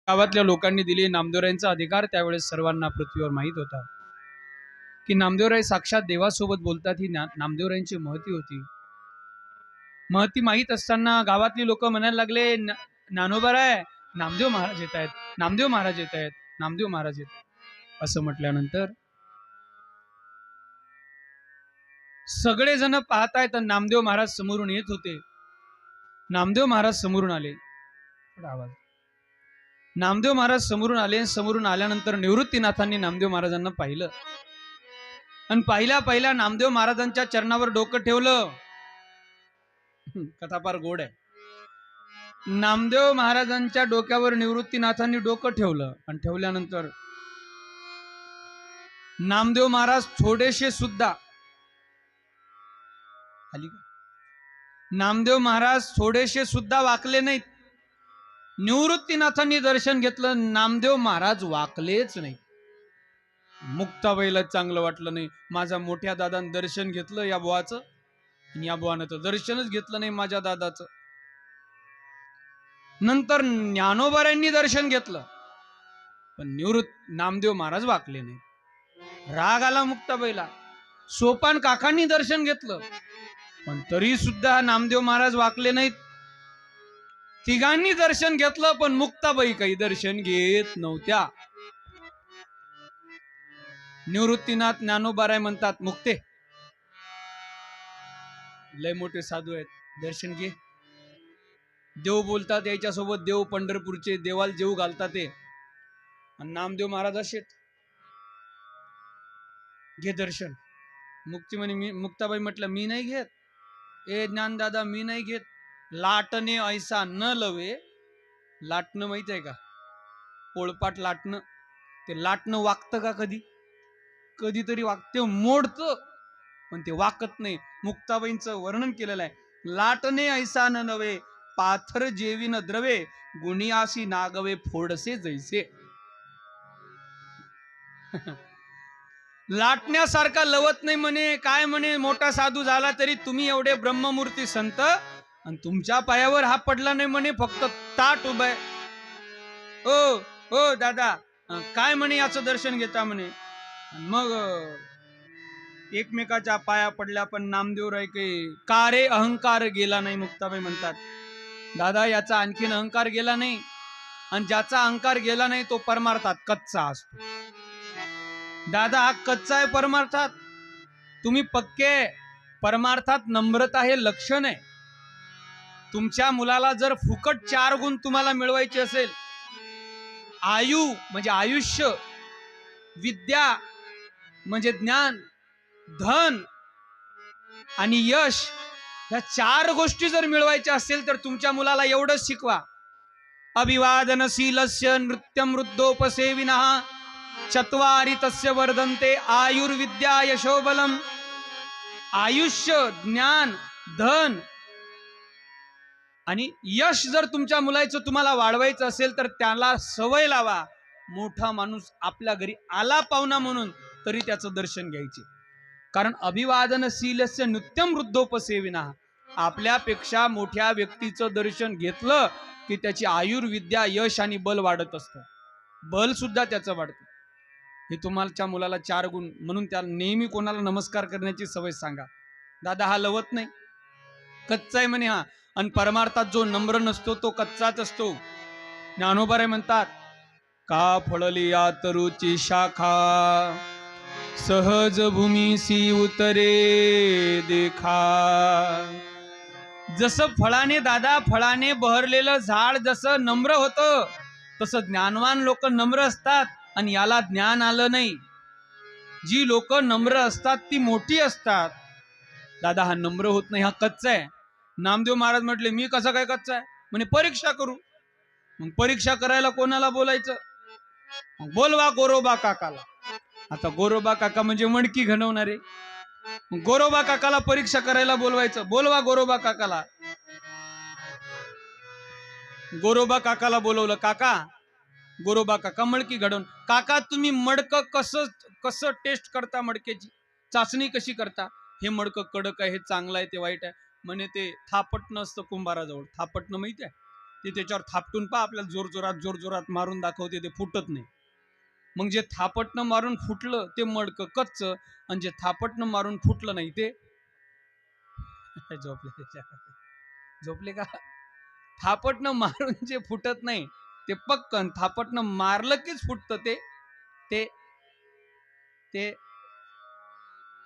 गावातल्या लोकांनी दिली नामदेवरायांचा अधिकार त्यावेळेस सर्वांना पृथ्वीवर माहीत होता की नामदेवराय साक्षात देवासोबत बोलतात. ही नामदेवरायांची महती होती. महती माहीत असताना गावातली लोक म्हणायला लागले, ज्ञानोबाराय नामदेव महाराज येत आहेत, नामदेव महाराज येत आहेत, नामदेव महाराज येत आहेत. असं म्हटल्यानंतर सगळेजण पाहतायत. नामदेव महाराज समोरून येत होते. नामदेव महाराज समोरून आले. आवाज. नामदेव महाराज समोरून आले. समोरून आल्यानंतर निवृत्तीनाथांनी नामदेव महाराजांना पाहिलं आणि पहिल्या नामदेव महाराजांच्या चरणावर डोकं ठेवलं. कथा फार गोड आहे. नामदेव महाराजांच्या डोक्यावर निवृत्तीनाथांनी डोकं ठेवलं आणि ठेवल्यानंतर नामदेव महाराज थोडेसे सुद्धा आली का? नामदेव महाराज थोडेसे सुद्धा वाकले नाहीत. निवृत्तीनाथांनी दर्शन घेतलं, नामदेव महाराज वाकलेच नाही. मुक्ताबाईला चांगलं वाटलं नाही. माझा मोठ्या दादानं दर्शन घेतलं या बुवाचं आणि या बुवानं तर दर्शनच घेतलं नाही माझ्या दादाचं. नंतर ज्ञानोबारायांनी दर्शन घेतलं पण नामदेव महाराज वाकले नाही. राग आला मुक्ताबाईला. सोपान काकांनी दर्शन घेतलं पण तरी सुद्धा नामदेव महाराज वाकले नाहीत. तिघांनी दर्शन घेतलं पण मुक्ताबाई काही दर्शन घेत नव्हत्या. निवृत्तीनाथ ज्ञानोबाराय म्हणतात, मुक्ते लय मोठे साधू आहेत, दर्शन घे. देव बोलतात याच्यासोबत, देव पंढरपूरचे देवाल जेव घालतात ते, आणि नामदेव महाराज असेच, घे दर्शन. मुक्ताबाई म्हटलं मी नाही घेत. ए ज्ञानदादा मी नाही घेत. लाटणे ऐसा न लवे. लाटणं माहित आहे का? पोळपाट लाटणं. ते लाटणं वागतं का? कधीतरी वागते, मोडतं पण ते वाकत नाही. मुक्ताबाईंचं वर्णन केलेलं आहे. लाटणे ऐसा न नवे, पाथर जेवी न द्रवे, गुणियासी नागवे फोडसे जैसे. लाटण्यासारखा लवत नाही म्हणे. काय म्हणे, मोठा साधू झाला तरी तुम्ही एवढे ब्रह्ममूर्ती संत आणि तुमच्या पायावर हा पडला नाही म्हणे, फक्त ताट उभय. ओ दादा काय म्हणे याचं दर्शन घेता म्हणे. मग एकमेकाच्या पाया पडल्या पण नामदेवराय काही का रे अहंकार गेला नाही. मुक्ताबाई म्हणतात, दादा याचा आणखीन अहंकार गेला नाही, आणि ज्याचा अहंकार गेला नाही तो परमार्थात कच्चा असतो. दादा हा कच्चा आहे परमार्थात, तुम्ही पक्के. परमार्थात नम्रता हे लक्षण आहे. तुमच्या मुलाला जर फुकट 4 गुण तुम्हाला मिळवायचे असेल, आयु म्हणजे आयुष्य, विद्या म्हणजे ज्ञान, धन आणि यश, या 4 गोष्टी जर मिळवायच्या असतील तर तुमच्या मुलाला एवढंच शिकवा. अभिवादनशीलस्य नृत्यं वृद्धोपसेविनः चत्वारि तस्य वर्धन्ते आयुर्विद्या यशोबलम. आयुष्य, ज्ञान, धन आणि यश जर तुमच्या मुलाचं तुम्हाला वाढवायचं असेल तर त्याला सवय लावा. मोठा माणूस आपल्या घरी आला पाहुणा म्हणून तरी त्याचं दर्शन घ्यायचे. कारण अभिवादनशीलस्य नृत्यं वृद्धोपसेविनः, आपल्यापेक्षा मोठ्या व्यक्तीचं दर्शन घेतलं की त्याची आयुर्विद्या, यश आणि बल वाढत असतं. बल सुद्धा त्याचं वाढतं. हे तुमच्या मुलाला 4 गुण म्हणून त्याला नेहमी कोणाला नमस्कार करण्याची सवय सांगा. दादा हा लवत नाही, कच्चा आहे म्हणे हा. आणि परमार्थात जो नम्र नसतो तो कच्चाच असतो. ज्ञानोबाराय म्हणतात, का फळली या तरुची शाखा, सहज भूमीसी उतरे देखा. जसं फळाने दादा, फळाने बहरलेलं झाड जसं नम्र होतं तसं ज्ञानवान लोक नम्र असतात. आणि याला ज्ञान आलं नाही. जी लोक नम्र असतात ती मोठी असतात. दादा हा नम्र होत नाही, हा कच्चा आहे. नामदेव महाराज म्हटले, मी कसा काय कच्चा आहे म्हणे, परीक्षा करू. मग परीक्षा करायला कोणाला बोलायचं? बोलवा गोरोबा काकाला. आता गोरोबा काका म्हणजे मणकी घडवणारे. गोरोबा काकाला परीक्षा करायला बोलवायचं. बोलवा गोरोबा काकाला. गोरोबा काकाला बोलवलं. काका, गोरोबा काका मडकी घडवून, काका तुम्ही मडकं कसं टेस्ट करता, मडकेची चाचणी कशी करता? हे मडकं कडक आहे, हे चांगलं आहे, ते वाईट आहे म्हणे. ते थापटणं असतं कुंभाराजवळ. थापटणं माहिती आहे? ते त्याच्यावर थापटून पहा, आपल्याला जोर जोरात मारून दाखवते, ते फुटत नाही. मग जे थापटणं मारून फुटलं ते मडकं कच्च, आणि जे थापटणं मारून फुटलं नाही ते झोपले. झोपले का? थापटणं मारून जे फुटत नाही ते पक्कन, थापटणं मारलं कीच फुटतं ते ते ते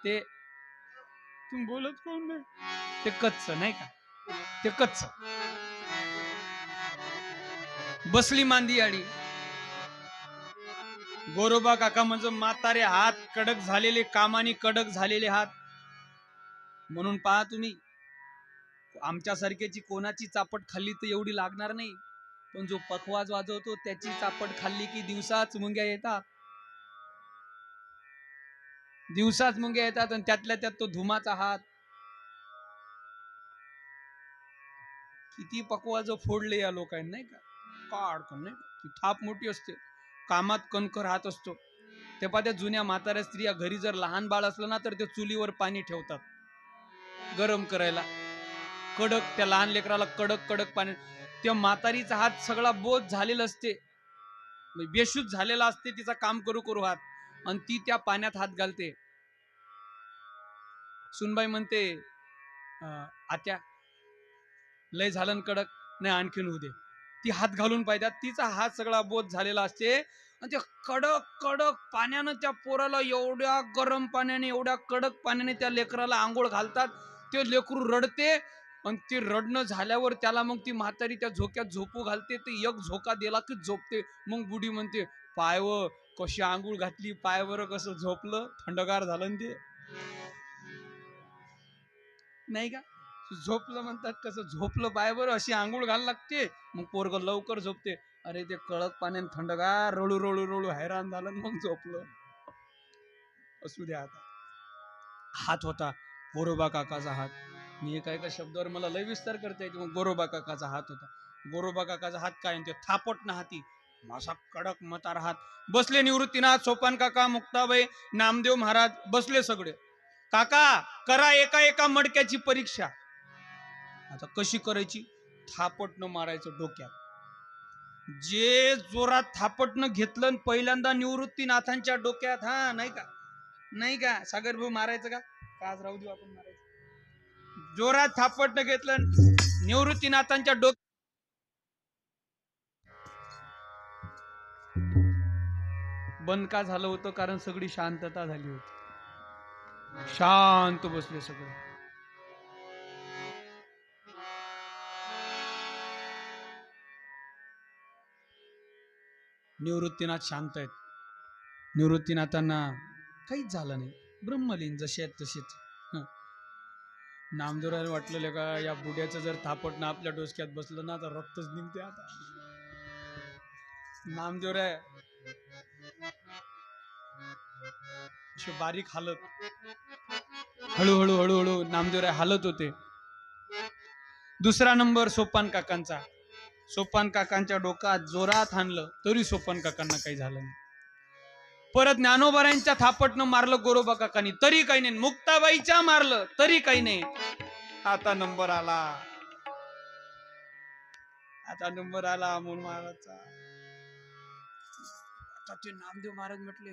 ते तुम्ही बोलत कोण नाही, ते कच्च नाही का, ते कच्च. बसली मांदी आडी. गोरोबा काका म्हणजे म्हातारे हात, कडक झालेले, कामानी कडक झालेले हात. म्हणून पहा तुम्ही, आमच्या सारख्याची कोणाची चापट खाल्ली तर एवढी लागणार नाही, पण जो पखवाज वाजवतो त्याची चापट खाल्ली की दिवसाच मुंग्या येतात. दिवसाच मुंग्या येतात, आणि त्यातल्या त्यात तो धुमाचा हात. किती पकवाज फोडले या लोकांनी नाही का, काय अडकण नाही. ती थाप मोठी असते, कामात कणक राहत असतो. ते पाहत्या जुन्या म्हाताऱ्या स्त्रिया घरी जर लहान बाळ असलं ना तर ते चुलीवर पाणी ठेवतात गरम करायला, कडक, त्या लहान लेकराला कडक कडक पाणी. त्या म्हातारीचा हात सगळा बोध झालेला असते, बेशुद्ध झालेला असते तिचा काम करू करू हात, आणि ती त्या पाण्यात हात घालते. सुनबाई म्हणते, आत्या लय झालं कडक, नाही आणखीन होऊ दे. ती हात घालून पाहिजे, तिचा हात सगळा बोध झालेला असते, आणि त्या कडक कडक पाण्यानं त्या पोराला, एवढ्या गरम पाण्याने, एवढ्या कडक पाण्याने त्या लेकराला आंघोळ घालतात. ते लेकरू रडते, आणि ते रडणं झाल्यावर त्याला मग ती म्हातारी त्या झोक्यात झोपू घालते. ते एक झोका दिला की झोपते. मग बुडी म्हणते, पायव कशी आंघोळ घातली, पायवर कसं झोपलं, थंडगार झालं ते नाही का. झोपलं म्हणतात, कसं झोपलं पायवर, अशी आंघोळ घाल लागते. मग पोरग लवकर झोपते. अरे ते कडक पाण्याने थंडगार, रळू रळू रळू हैराण झालं, मग झोपलं. असू द्या. आता हात होता गोरोबा काकाचा हात. मी एका एका शब्दावर मला लय विस्तार करता येते. मग गोरोबा काकाचा हात होता. गोरोबा काकाचा हात काय, ते थापट ना हाती, असा कडक मतार हात. बसले निवृत्तीनाथ, सोपान काका, मुक्ताबाई, नामदेव महाराज बसले सगळे. काका करा एका एका मडक्याची परीक्षा. आता कशी करायची? थापटणं मारायचं डोक्यात. जे जोरात थापटणं घेतलं पहिल्यांदा निवृत्तीनाथांच्या डोक्यात, हा नाही का, नाही का सागर भाऊ, मारायचं का आज राहू देऊ आपण, मारायचं. जोरात थापटणं घेतलं निवृत्तीनाथांच्या डोक्यात. बंद का झालं होतं? कारण सगळी शांतता झाली होती, शांत बसले सगळे. निवृत्तीनाथ शांत आहेत. निवृत्तीनाथांना काहीच झालं नाही, ब्रह्मलीन जसे आहेत तसेच. नामदेवराला वाटलेलं का, या बुड्याचं जर थापटणं आपल्या डोसक्यात बसलं ना तर रक्तच निघते. आता नामदेवराय असे बारीक हालत, हळूहळू हळूहळू नामदेवराय हालत होते. दुसरा नंबर सोपान काकांचा. सोपान काकांच्या डोक्यात जोरात हाणलं तरी सोपान काकांना काही झालं नाही. परत ज्ञानोबारांच्या थापटणं मारलं गोरोबा काकांनी, तरी काही नाही. मुक्ताबाईच्या मारलं तरी काही नाही. आता नंबर आला, आता नंबर आला अमोल महाराजचा. आता ते नामदेव महाराज म्हटले,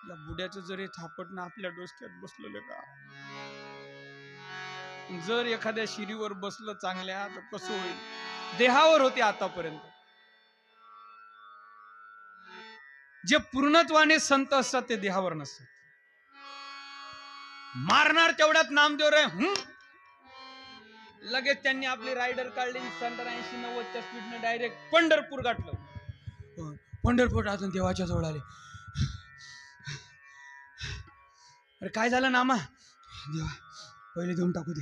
या बुड्याचं जरी थापटणं आपल्या डोसक्यात बसलेलं का, जर एखाद्या शिरीवर बसलं चांगल्या तर कसं होईल. देहावर होते आतापर्यंत. जे पूर्णत्वाने संत असतात ते देहावर नसतात. मारणार तेवढ्यात नामदेव लगेच त्यांनी आपली रायडर काढली, 80-90च्या स्पीडने डायरेक्ट पंढरपूर गाठलं. पंढरपूर अजून देवाच्या जवळ आले. अरे काय झालं नामा? देवा पहिले देऊन टाकू दे.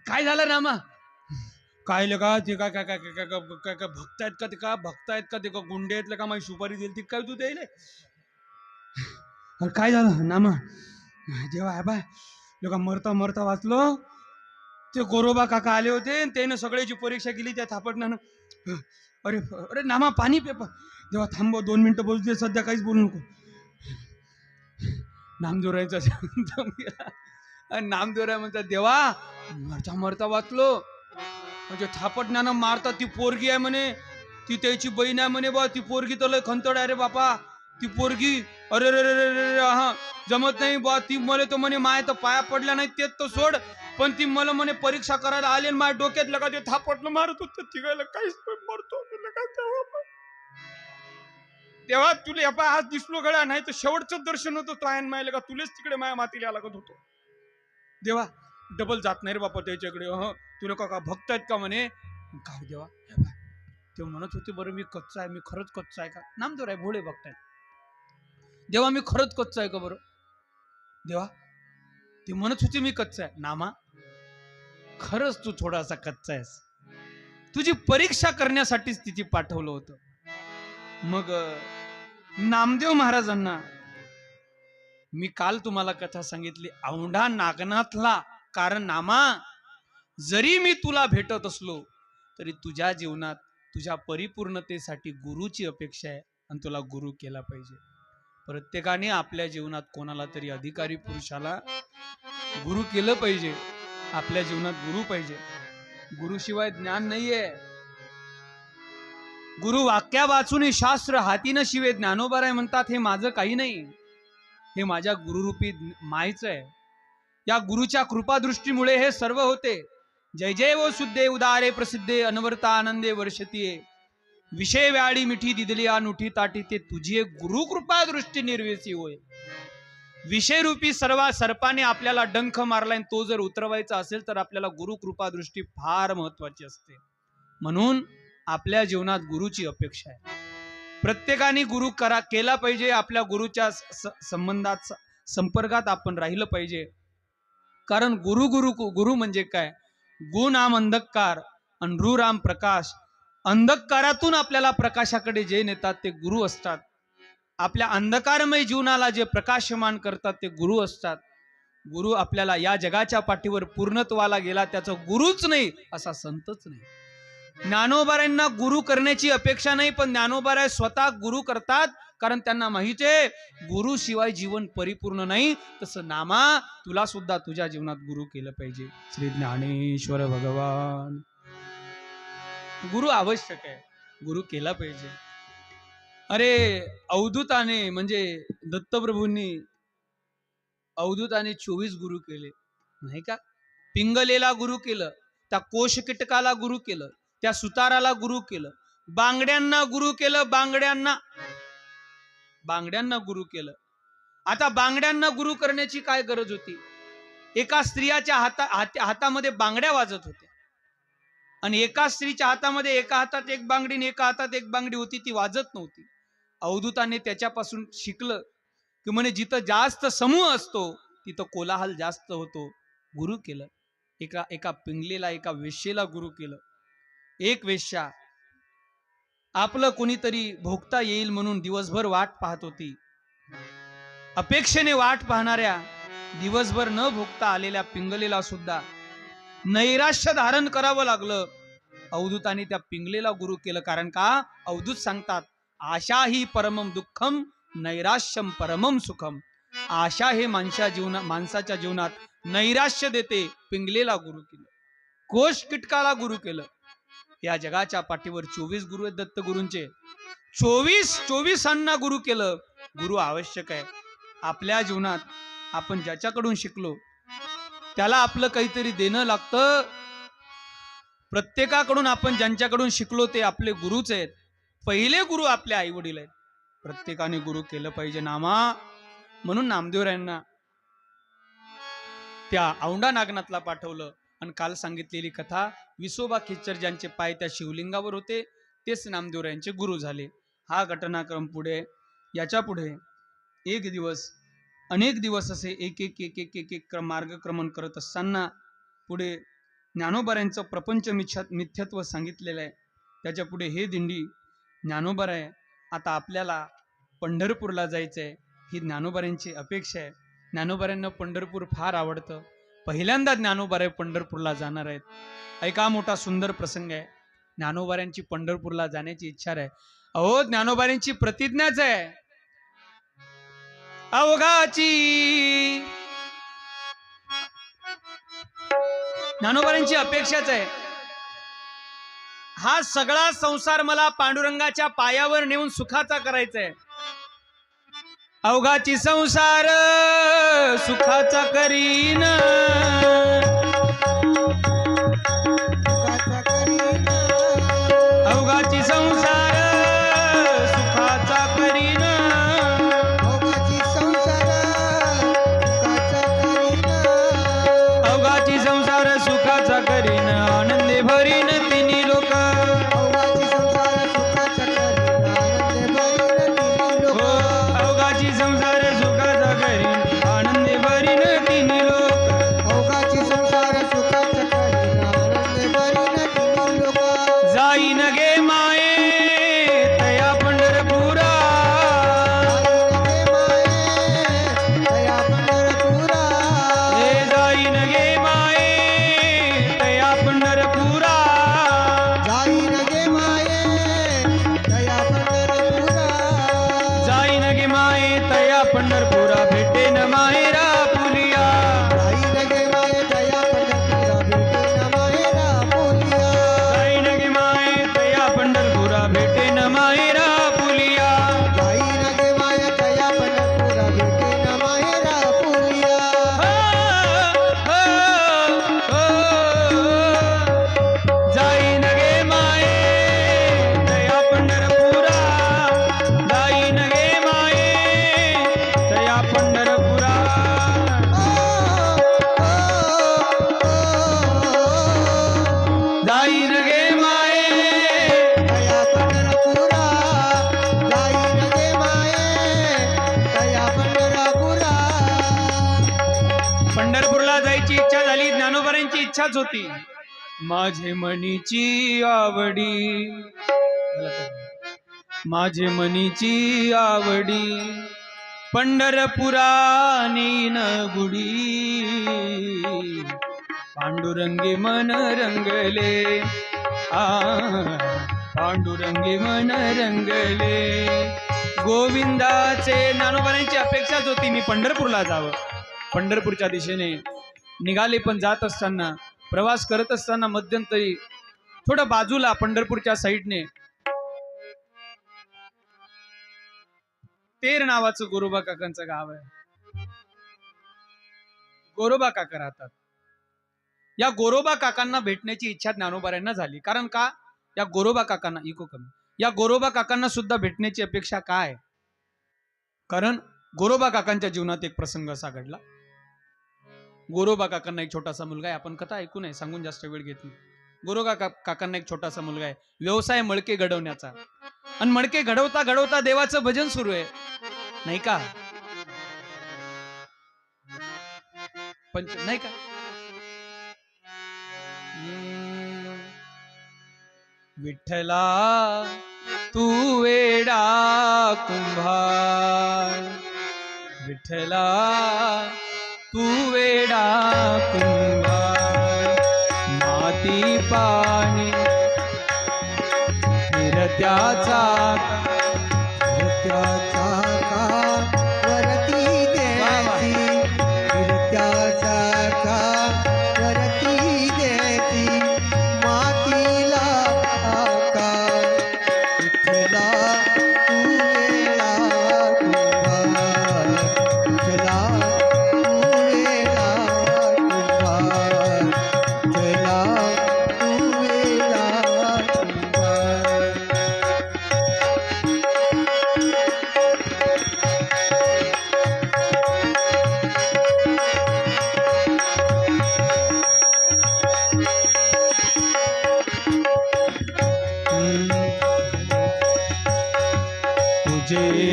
काय झालं नामा? काय लगा ते काय काय काय काय काय काय भक्त आहेत का, ते का भक्त आहेत का, ते का गुंडे आहेत का, माझी सुपारी दिली ती काय तू द्यायले? अरे काय झालं नामा? देवा आहे बाय, लोक मरता मरता वाचलो. ते गोरोबा काका आले होते, त्याने सगळ्याची परीक्षा केली त्या थापटण्यानं. अरे अरे नामा पाणी पेपर. देवा थांबव 2 मिनिटं बोलू दे, सध्या काहीच बोलू नको. नामदेवरायांचा नामदेवराय म्हणतात, देवा मरता मरता वाचलो. म्हणजे थापटण्यानं मारतात. ती पोरगी आहे म्हणे, ती त्याची बहीण आहे म्हणे. बा ती पोरगी तर लय खंतड आहे रे बापा. ती पोरगी अरे रे रे रे रे हा जमत नाही बा. ती मला तर म्हणे माय तर पाया पडल्या नाही तेच तर सोड, पण ती मला म्हणे परीक्षा करायला आली आणि माझ्या डोक्यात लगा ते थापटलं मारत होतं तिघायला काहीच मरतो तेव्हा तुला आज दिसलो गळा, नाही तर शेवटचं दर्शन होतं तो आयन मायला का तुलेच तिकडे माया मातीला लागत होतो. देवा डबल जात नाही रे बापा त्याच्याकडे. तुला का भक्त आहेत का म्हणे. काय देवा ते म्हणत होते बरं मी कच्चा आहे, मी खरंच कच्चा आहे का. नामदेव आहे भोळे भक्त आहे. देवा मी खरंच कच्चा आहे का बरं. देवा ते म्हणत होते मी कच्चा आहे. नामा खरंच तू थोडासा कच्चा आहेस, तुझी परीक्षा करण्यासाठीच तिथे पाठवलं होतं. मग नामदेव महाराजांना मी काल तुम्हाला कथा सांगितली औंढा नागनाथला. कारण नामा जरी मी तुला भेटत असलो तरी तुझ्या जीवनात तुझ्या परिपूर्णतेसाठी गुरुची अपेक्षा आहे आणि तुला गुरु केला पाहिजे. प्रत्येकाने आपल्या जीवनात कोणाला तरी अधिकारी पुरुषाला गुरु केलं पाहिजे. आपल्या जीवनात गुरु पाहिजे. गुरुशिवाय ज्ञान नाहीये. गुरु वाक्या वाचून शास्त्र हातीनं शिवे ज्ञानोबाराय म्हणतात हे माझं काही नाही, हे माझ्या गुरुरूपी मायचं आहे. या गुरुच्या कृपादृष्टीमुळे हे सर्व होते. जय जय वो शुद्धे उदारे प्रसिद्धे अनवर्ता आनंदे वर्षतीये विषय व्याळी मिठी दिदली अनुठी ताटी ते तुझी गुरु कृपा दृष्टी निर्वेसी होय. विषय रूपी सर्व सर्पाने आपल्याला डंख मारलाय, तो जर उतरवायचा असेल तर आपल्याला गुरु कृपा दृष्टी फार महत्वाची असते. म्हणून आपल्या जीवनात गुरुची अपेक्षा आहे. प्रत्येकाने गुरु केला पाहिजे. आपल्या गुरुच्या संबंधात संपर्कात आपण राहिलं पाहिजे. कारण गुरु गुरु गुरु म्हणजे काय. गु नाम अंधकार अनृ राम प्रकाश. अंधकारातून आपल्याला प्रकाशाकडे जे नेतात ते गुरु असतात. आपल्या अंधकारमय जीवनाला जे प्रकाशमान करतात ते गुरु असतात. गुरु आपल्याला या जगाच्या पाठीवर पूर्णत्वाला गेला त्याचा गुरुच नाही असा संतच नाही. ज्ञानोबारांना गुरु करण्याची अपेक्षा नाही, पण ज्ञानोबाराय स्वतः गुरु करतात. कारण त्यांना माहिती आहे गुरु शिवाय जीवन परिपूर्ण नाही. तसं नामा तुला सुद्धा तुझ्या जीवनात गुरु केलं पाहिजे. श्री ज्ञानेश्वर भगवान. गुरु आवश्यक आहे, गुरु केला पाहिजे. अरे अवधूताने म्हणजे दत्तप्रभूंनी अवधूताने 24 गुरु केले नाही का. पिंगलेला गुरु केलं, त्या कोश कीटकाला गुरु केलं, त्या सुताराला गुरु केलं, बांगड्यांना गुरु केलं. बांगड्यांना गुरु केलं. आता बांगड्यांना गुरु करण्याची काय गरज होती. एका स्त्रियाच्या हातामध्ये बांगड्या वाजत होत्या आणि एका स्त्रीच्या हातामध्ये एका हातात एक बांगडी आणि एका हातात एक बांगडी होती, ती वाजत नव्हती. अवधूताने त्याच्यापासून शिकलं की म्हणे जिथं जास्त समूह असतो तिथं कोलाहल जास्त होतो. गुरु केलं. एका पिंगलेला एका वेश्येला गुरु केलं. एक वेश्या आपलं कोणीतरी भोगता येईल म्हणून दिवसभर वाट पाहत होती. अपेक्षेने वाट पाहणाऱ्या दिवसभर न भोगता आलेल्या पिंगलेला सुद्धा नैराश्य धारण करावं लागलं. अवधूताने त्या पिंगलेला गुरु केलं. कारण का अवधूत सांगतात आशा ही परमम दुःखम नैराश्यम परमम सुखम. आशा हे माणसाच्या जीवनात नैराश्य देते. पिंगलेला गुरु केलं. कोश कीटकाला गुरु केलं. या जगाच्या पाठीवर 24 गुरु आहेत दत्तगुरूंचे. 24 गुरु केलं. गुरु आवश्यक आहे. आपल्या जीवनात आपण ज्याच्याकडून शिकलो त्याला आपलं काहीतरी देणं लागतं. प्रत्येकाकडून आपण ज्यांच्याकडून शिकलो ते आपले गुरुच आहेत. पहिले गुरु आपले आई वडील आहेत. प्रत्येकाने गुरु केलं पाहिजे नामा. म्हणून नामदेवरायांना त्या औंढा नागनाथला पाठवलं. आणि काल सांगितलेली कथा विसोबा खेचर ज्यांचे पाय त्या शिवलिंगावर होते तेच नामदेवरायांचे गुरु झाले. हा घटनाक्रम पुढे याच्या पुढे एक दिवस अनेक दिवस असे एक एक एक एक एक एक मार्गक्रमण करत असताना पुढे ज्ञानोबारायांचं प्रपंच मिथ्यत्व सांगितलेलं आहे. त्याच्या पुढे हे दिंडी ज्ञानोबाराय आता आपल्याला पंढरपूरला जायचं आहे ही ज्ञानोबारायांची अपेक्षा आहे. ज्ञानोबारायांना पंढरपूर फार आवडतं. पहिल्यांदा ज्ञानोबाराय पंढरपूरला जाणार आहेत. ऐका मोठा सुंदर प्रसंग आहे. ज्ञानोबारायांची पंढरपूरला जाण्याची इच्छा आहे. अहो ज्ञानोबारायांची प्रतिज्ञाच आहे अवघाची. ज्ञानोबारायांची अपेक्षाच आहे हा सगळा संसार मला पांडुरंगाच्या पायावर नेऊन सुखाचा करायचा आहे. अवघाची संसार सुखाचा करीन, अवघाची संसार सुखाचा करीन, अवघाची संसार सुखाचा करीन, आनंदे भरीन तिन्ही लोक, अवघाची संसार सुखाचा करीन, आनंदे भरीन तिन्ही लोक, जाईन गे माये तया पंढरपुरा, हे जाईन गे माये तया पंढरपुरा, जाईन गे माये तया पंढरपुरा, भेटेन माहेरा पुलिया, जाईन गे माये तया पंढरपुरा, भेटेन माहेरा पुलिया, जाईन गे माये तया पंढरपुरा, जाईन गे माये तया पंढरपुरा, जाईन गे माये पंढरपूरला जायची इच्छा झाली. ज्ञानोबांची इच्छाच होती. माझे मनीची आवडी, माझे मनीची आवडी, पंढरपुरा नेईन गुडी, पांडुरंगी मन रंगले, पांडुरंगी मन रंगले, गोविंदाचे. ज्ञानोबांची अपेक्षाच होती मी पंढरपूरला जावं. पंढरपूरच्या दिशेने निघाले, पण जात असताना, प्रवास करत असताना मध्यंतरी थोडं बाजूला पंढरपूरच्या साईडने तेर नावाचं गोरोबा काकांचं गाव आहे. गोरोबा काका राहतात. या गोरोबा काकांना भेटण्याची इच्छा ज्ञानोबाऱ्यांना झाली. कारण का? या गोरोबा काकांना या गोरोबा काकांना सुद्धा भेटण्याची अपेक्षा काय? कारण गोरोबा काकांच्या जीवनात एक प्रसंग असा घडला. गोरोबा काकांना एक छोटासा मुलगा आहे. आपण कथा ऐकू नये, सांगून जास्त वेळ घेत नाही. गोरोबा काकांना एक छोटासा मुलगा आहे. व्यवसाय मडके घडवण्याचा. आणि मडके घडवता घडवता देवाचं भजन सुरू आहे, नाही का? नाही का? विठ्ठला तू वेडा कुंभार, विठ्ठला तू वेडा कुंभार, माती पाणी फिरत्याचा वरती द्यायची, फिरत्याचा वरती द्यायची, मातीला आकार, विठ्ठला तू वेडा कुंभार, विठ्ठला तू वेडा कुंभार, विठ्ठला तू वेडा कुंभार.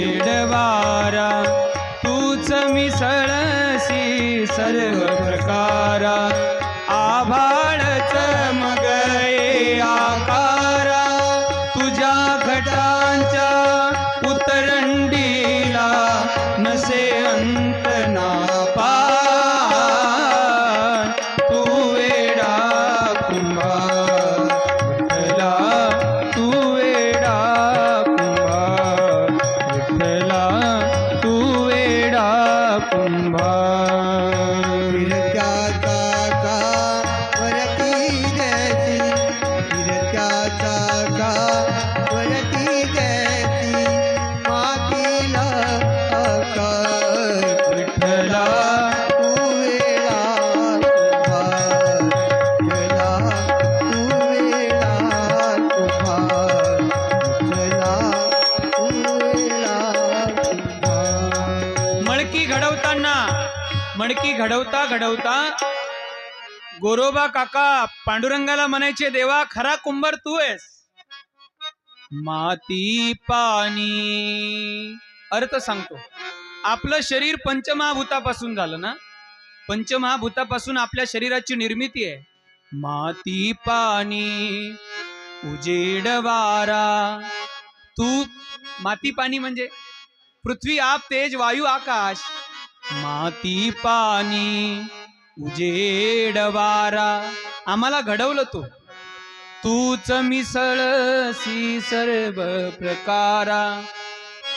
उजेडवारा तूच मिसळसी सर्व प्रकारा, आभाळच मगये आकारा, तुझ्या घटांच्या उतरंडीला नसे अंत ना पार, तू वेडा कुंभार, विठ्ठला तू वेडा कुंभार, विठ्ठला तू वेडा कुंभार. फिरत्याचा वरती द्यायची, फिरत्याचा मडकी घडवता घडवता गोरोबा काका पांडुरंगाला म्हणायचे, देवा खरा कुंभार तू आहेस. माती पाणी अर्थ सांगतो. आपलं शरीर पंचमहाभूतापासून झालं ना. पंचमहाभूतापासून आपल्या शरीराची निर्मिती आहे. माती पाणी उजेड वारा. तू माती पाणी म्हणजे पृथ्वी आप तेज वायू आकाश. माती पाणी उजेड वारा. आम्हाला घडवलं तूच मिसळसी सर्व प्रकारा.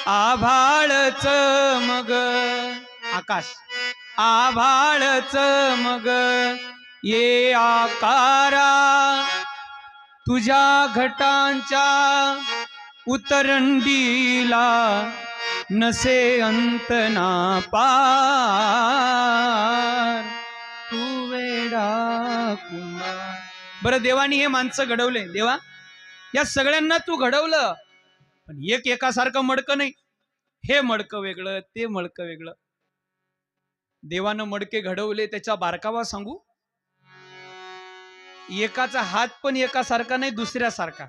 आभाळच मग आकाश, आभाळच मग ये आकारा. तुझ्या घटांच्या उतरंडीला नसे अंत ना पार. तू वेडा कुंभार. बरं, देवानी हे माणसं घडवले. देवा या सगळ्यांना तू घडवलं, पण एक एकासारखं मडकं नाही. हे मडकं वेगळं, ते मडकं वेगळं. देवानं मडके घडवले, त्याचा बारकावा सांगू. एकाचा हात पण एकासारखा नाही, दुसऱ्यासारखा.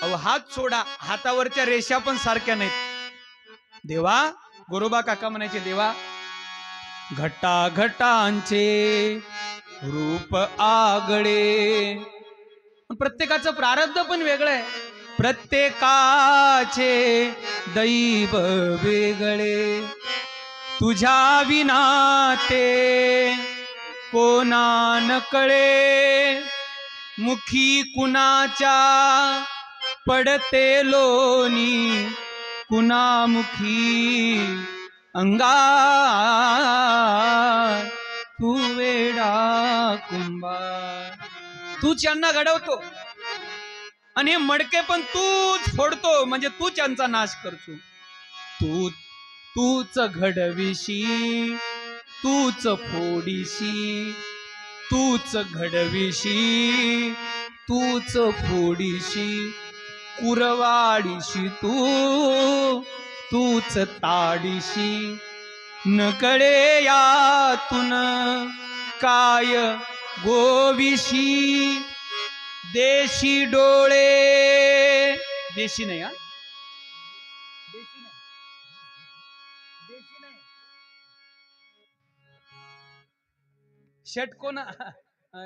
अहो हात सोडा, हातावरच्या रेषा पण सारख्या नाहीत. देवा, गोरोबा काका म्हणायचे, देवा घटा घटांचे रूप आगळे. प्रत्येकाचं प्रारब्ध पण वेगळं आहे. प्रत्येकाचे दैव वेगळे. तुझ्या विना ते कोणा न कळे. मुखी कुणाच्या पडते लोणी, कुणामुखी अंगार. तू वेडा कुंभार. तूच यांना घडवतो आणि हे मडके पण तूच फोडतो, म्हणजे तूच यांचा नाश करतो. तूच घडविशी, तूच फोडीशी. तूच घडविशी, तूच फोडीशी. कुरवाडीशी तूच ताडीशी. नकळे यातून काय गोविशी. देशी डोळे, देशी नाही हा, देशी नाही, देशी नाही. षटकोन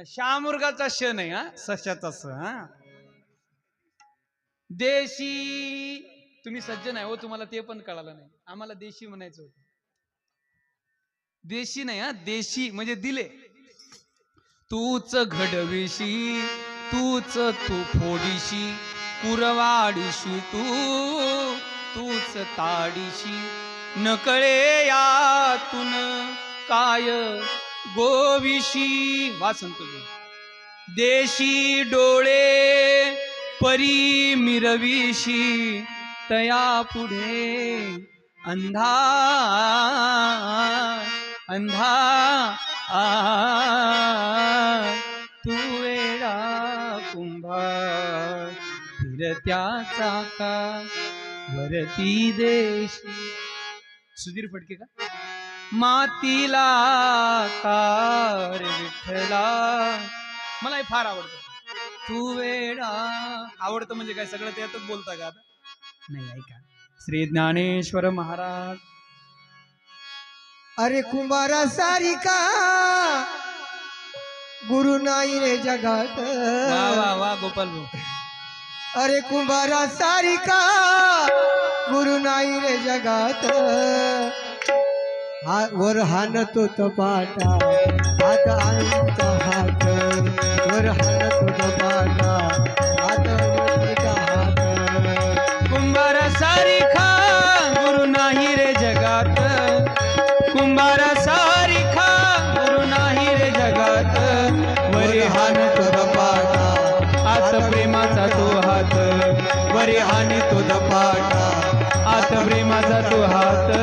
शामुर्गाचा श नाही हा, सशाचा स. हा देशी. तुम्ही सज्जन आहे हो, तुम्हाला ते पण कळालं नाही. आम्हाला देशी म्हणायचं होतं. देशी नाही हा, देशी म्हणजे दिले. तूच घडविशी, तूच तू फोडीशी. कुरवाडीशी तूच ताडीशी. नकळे यातून काय गोविशी. वासंत देशी डोळे परी मिरविशी. तया पुढे अंधार अंधार. तू वेडा कुंभार. फिरत्या चाका वरती देशी. सुधीर फडके का. मातीला कार विठ्ठला. मला हे फार आवडतं. तू वेडा. आवडतं म्हणजे काय, सगळं त्यातच बोलता का आता. नाही, ऐका. श्री ज्ञानेश्वर महाराज. अरे कुंभारा सारिका गुरु नाही रे जगात. वा वा वा गोपाल भाऊ. अरे कुंभारा सारिका गुरु नाही रे जगात. वर हाणतो तपाटा हात आणूचा हात. वर हाणतो तपाटा हात आणूचा हात. कुंभारा सारिखा गुरु नाही रे जगात. कुंभारा सारिखा गुरु नाही रे जगात. वरी हाणतो तपाटा आत प्रेमाचा तो हात. वरी हाणतो तपाटा आत प्रेमाचा तो हात.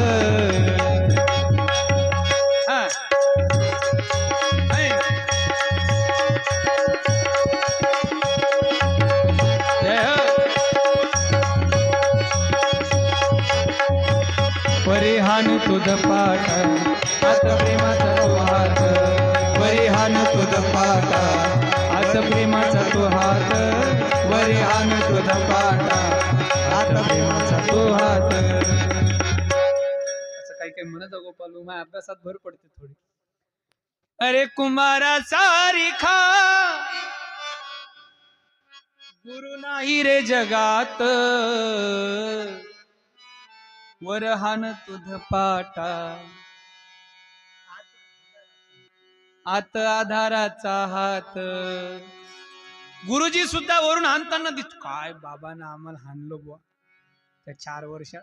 वरी हाणतो तपाटा आत प्रेमाचा हाणतो धपाटा हात प्रेमाचा तो हात वरे हाणतो धपाटा हात प्रेमाचा तो हात. असं काही काही म्हणत गोपाल माझ्या अभ्यासात भर पडते थोडी. अरे कुंभारा सारिखा गुरु नाही रे जगात वर हाणतो धपाटा आत आधाराचा हात. गुरुजी सुद्धा वरून हाणताना दिसतो. काय बाबांना आम्हाला हाणलो बुवा त्या 4 वर्षात.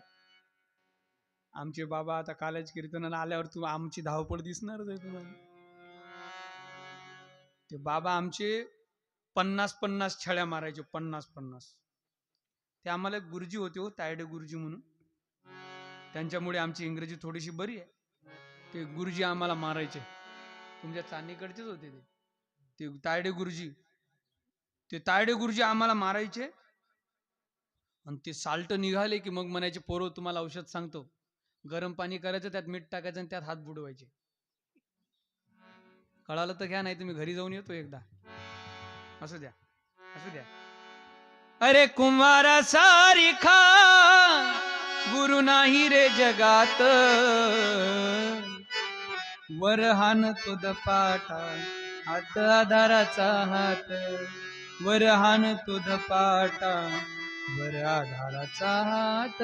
आमचे बाबा आता कालच कीर्तनाला आल्यावर तू आमची धावपळ दिसणारच आहे तुम्हाला. ते बाबा आमचे 50-50 छळ्या मारायचे. 50-50. ते आम्हाला गुरुजी होते हो, तायडे गुरुजी म्हणून. त्यांच्यामुळे आमची इंग्रजी थोडीशी बरी आहे. ते गुरुजी आम्हाला मारायचे. तुमच्या चांदीकडचेच होते ते तायडे गुरुजी. ते तायडे गुरुजी आम्हाला मारायचे आणि ते साल्ट निघाले की मग म्हणायचे पोरो तुम्हाला औषध सांगतो. गरम पाणी करायचं, त्यात मीठ टाकायचं आणि त्यात हात बुडवायचे. कळालं तर घ्या, नाही तुम्ही घरी जाऊन येतो एकदा. असू द्या असू द्या. अरे कुंभारा सारिखा गुरु नाही रे जगात वर हाणतो धपाटा हात आधाराचा हात वर हाणतो धपाटा वर आधाराचा हात.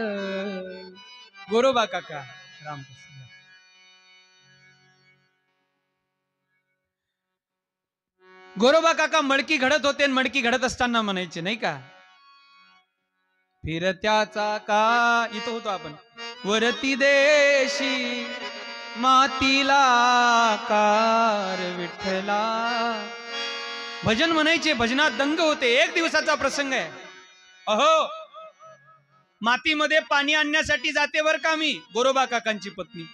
गोरोबा काका रामकृष्ण. गोरोबा काका मडकी घडत होते. मडकी घडत असताना म्हणायचे नाही का, फिरत्याचा का इथं होतो आपण. वरती देशी मातीला कार विठ्ठला. भजन म्हणायचे. भजनात दंग होते. एक दिवसाचा प्रसंग आहे. अहो मातीमध्ये पाणी आणण्यासाठी जाते बर का मी, गोरोबा काकांची पत्नी.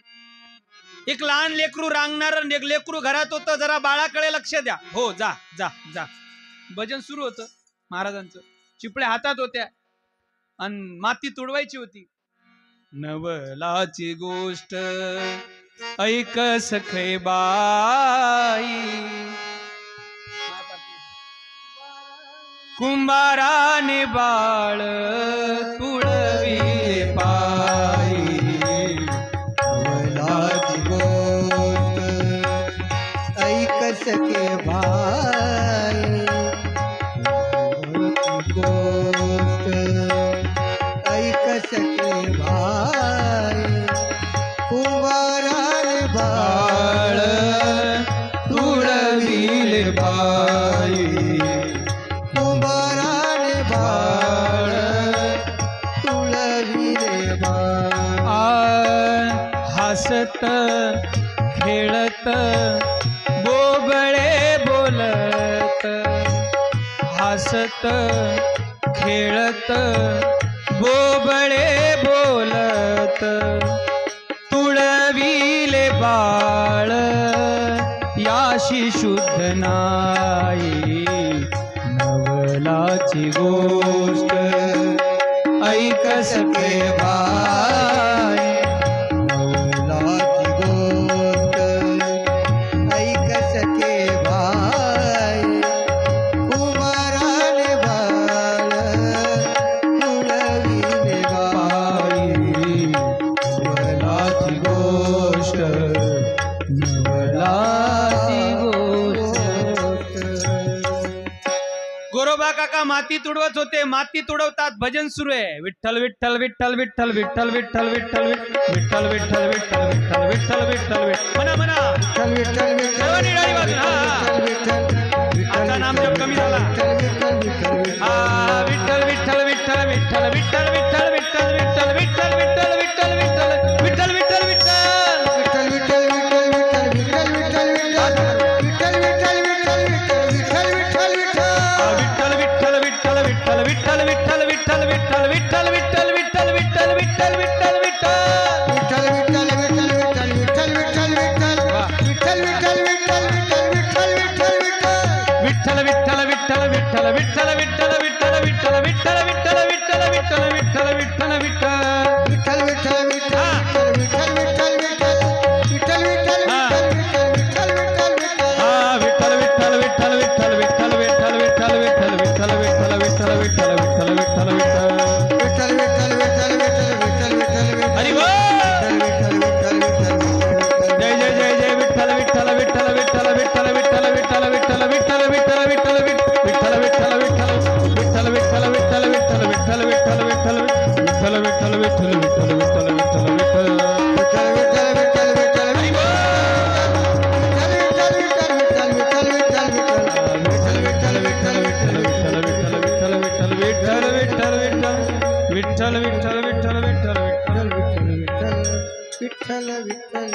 एक लहान लेकरू रांगणार लेकरू घरात होतं. जरा बाळाकडे लक्ष द्या. हो जा जा जा. भजन सुरू होतं महाराजांचं. चिपळ्या हातात होत्या आणि माती तुडवायची होती. नवलाची गोष्ट ऐक सखे बाई कुंभाराने बाळ तुळविले पायी. नवलाची गोष्ट ऐक सखे भाई गोष्ट ऐक सखे भाई कुंभाराने बाळ तुळविले पायी कुंभाराने बाळ तुळविले बाळ. हसत खेळत बोबळे बोलत हसत खेळत बोबळे बोलत तुळविले बाळ याशी शुद्ध नाही. नवलाची गोष्ट ऐक सखे बाई. नवलाची गोष्ट ऐक सखे भाई कुंभाराने बाळ तुळविले बाई. नवलाची गोष्ट नवलाची गोष्ट. गोरोबा काका माती तुडवत होते. माती तुडवतात. भजन सुरू आहे. विठ्ठल विठ्ठल विठ्ठल विठ्ठल विठ्ठल विठ्ठल विठ्ठल विठ्ठल विठ्ठल विठ्ठल विठ्ठल विठ्ठल विठ्ठल म्हणा म्हणा. सर्वांनी टाळी वाजवा. आता नामजप कमी झाला. विठ्ठल विठ्ठल विठ्ठल विठ्ठल विठ्ठल विठ्ठल विठ्ठल विठ्ठल विठ्ठल विठ्ठल विठ्ठल विठ्ठल विठ्ठल विठ्ठल विठ्ठल विठ्ठल विठ्ठल विठ्ठल विठ्ठल विठ्ठल विठ्ठल विठ्ठल विठ्ठल विठ्ठल विठ्ठल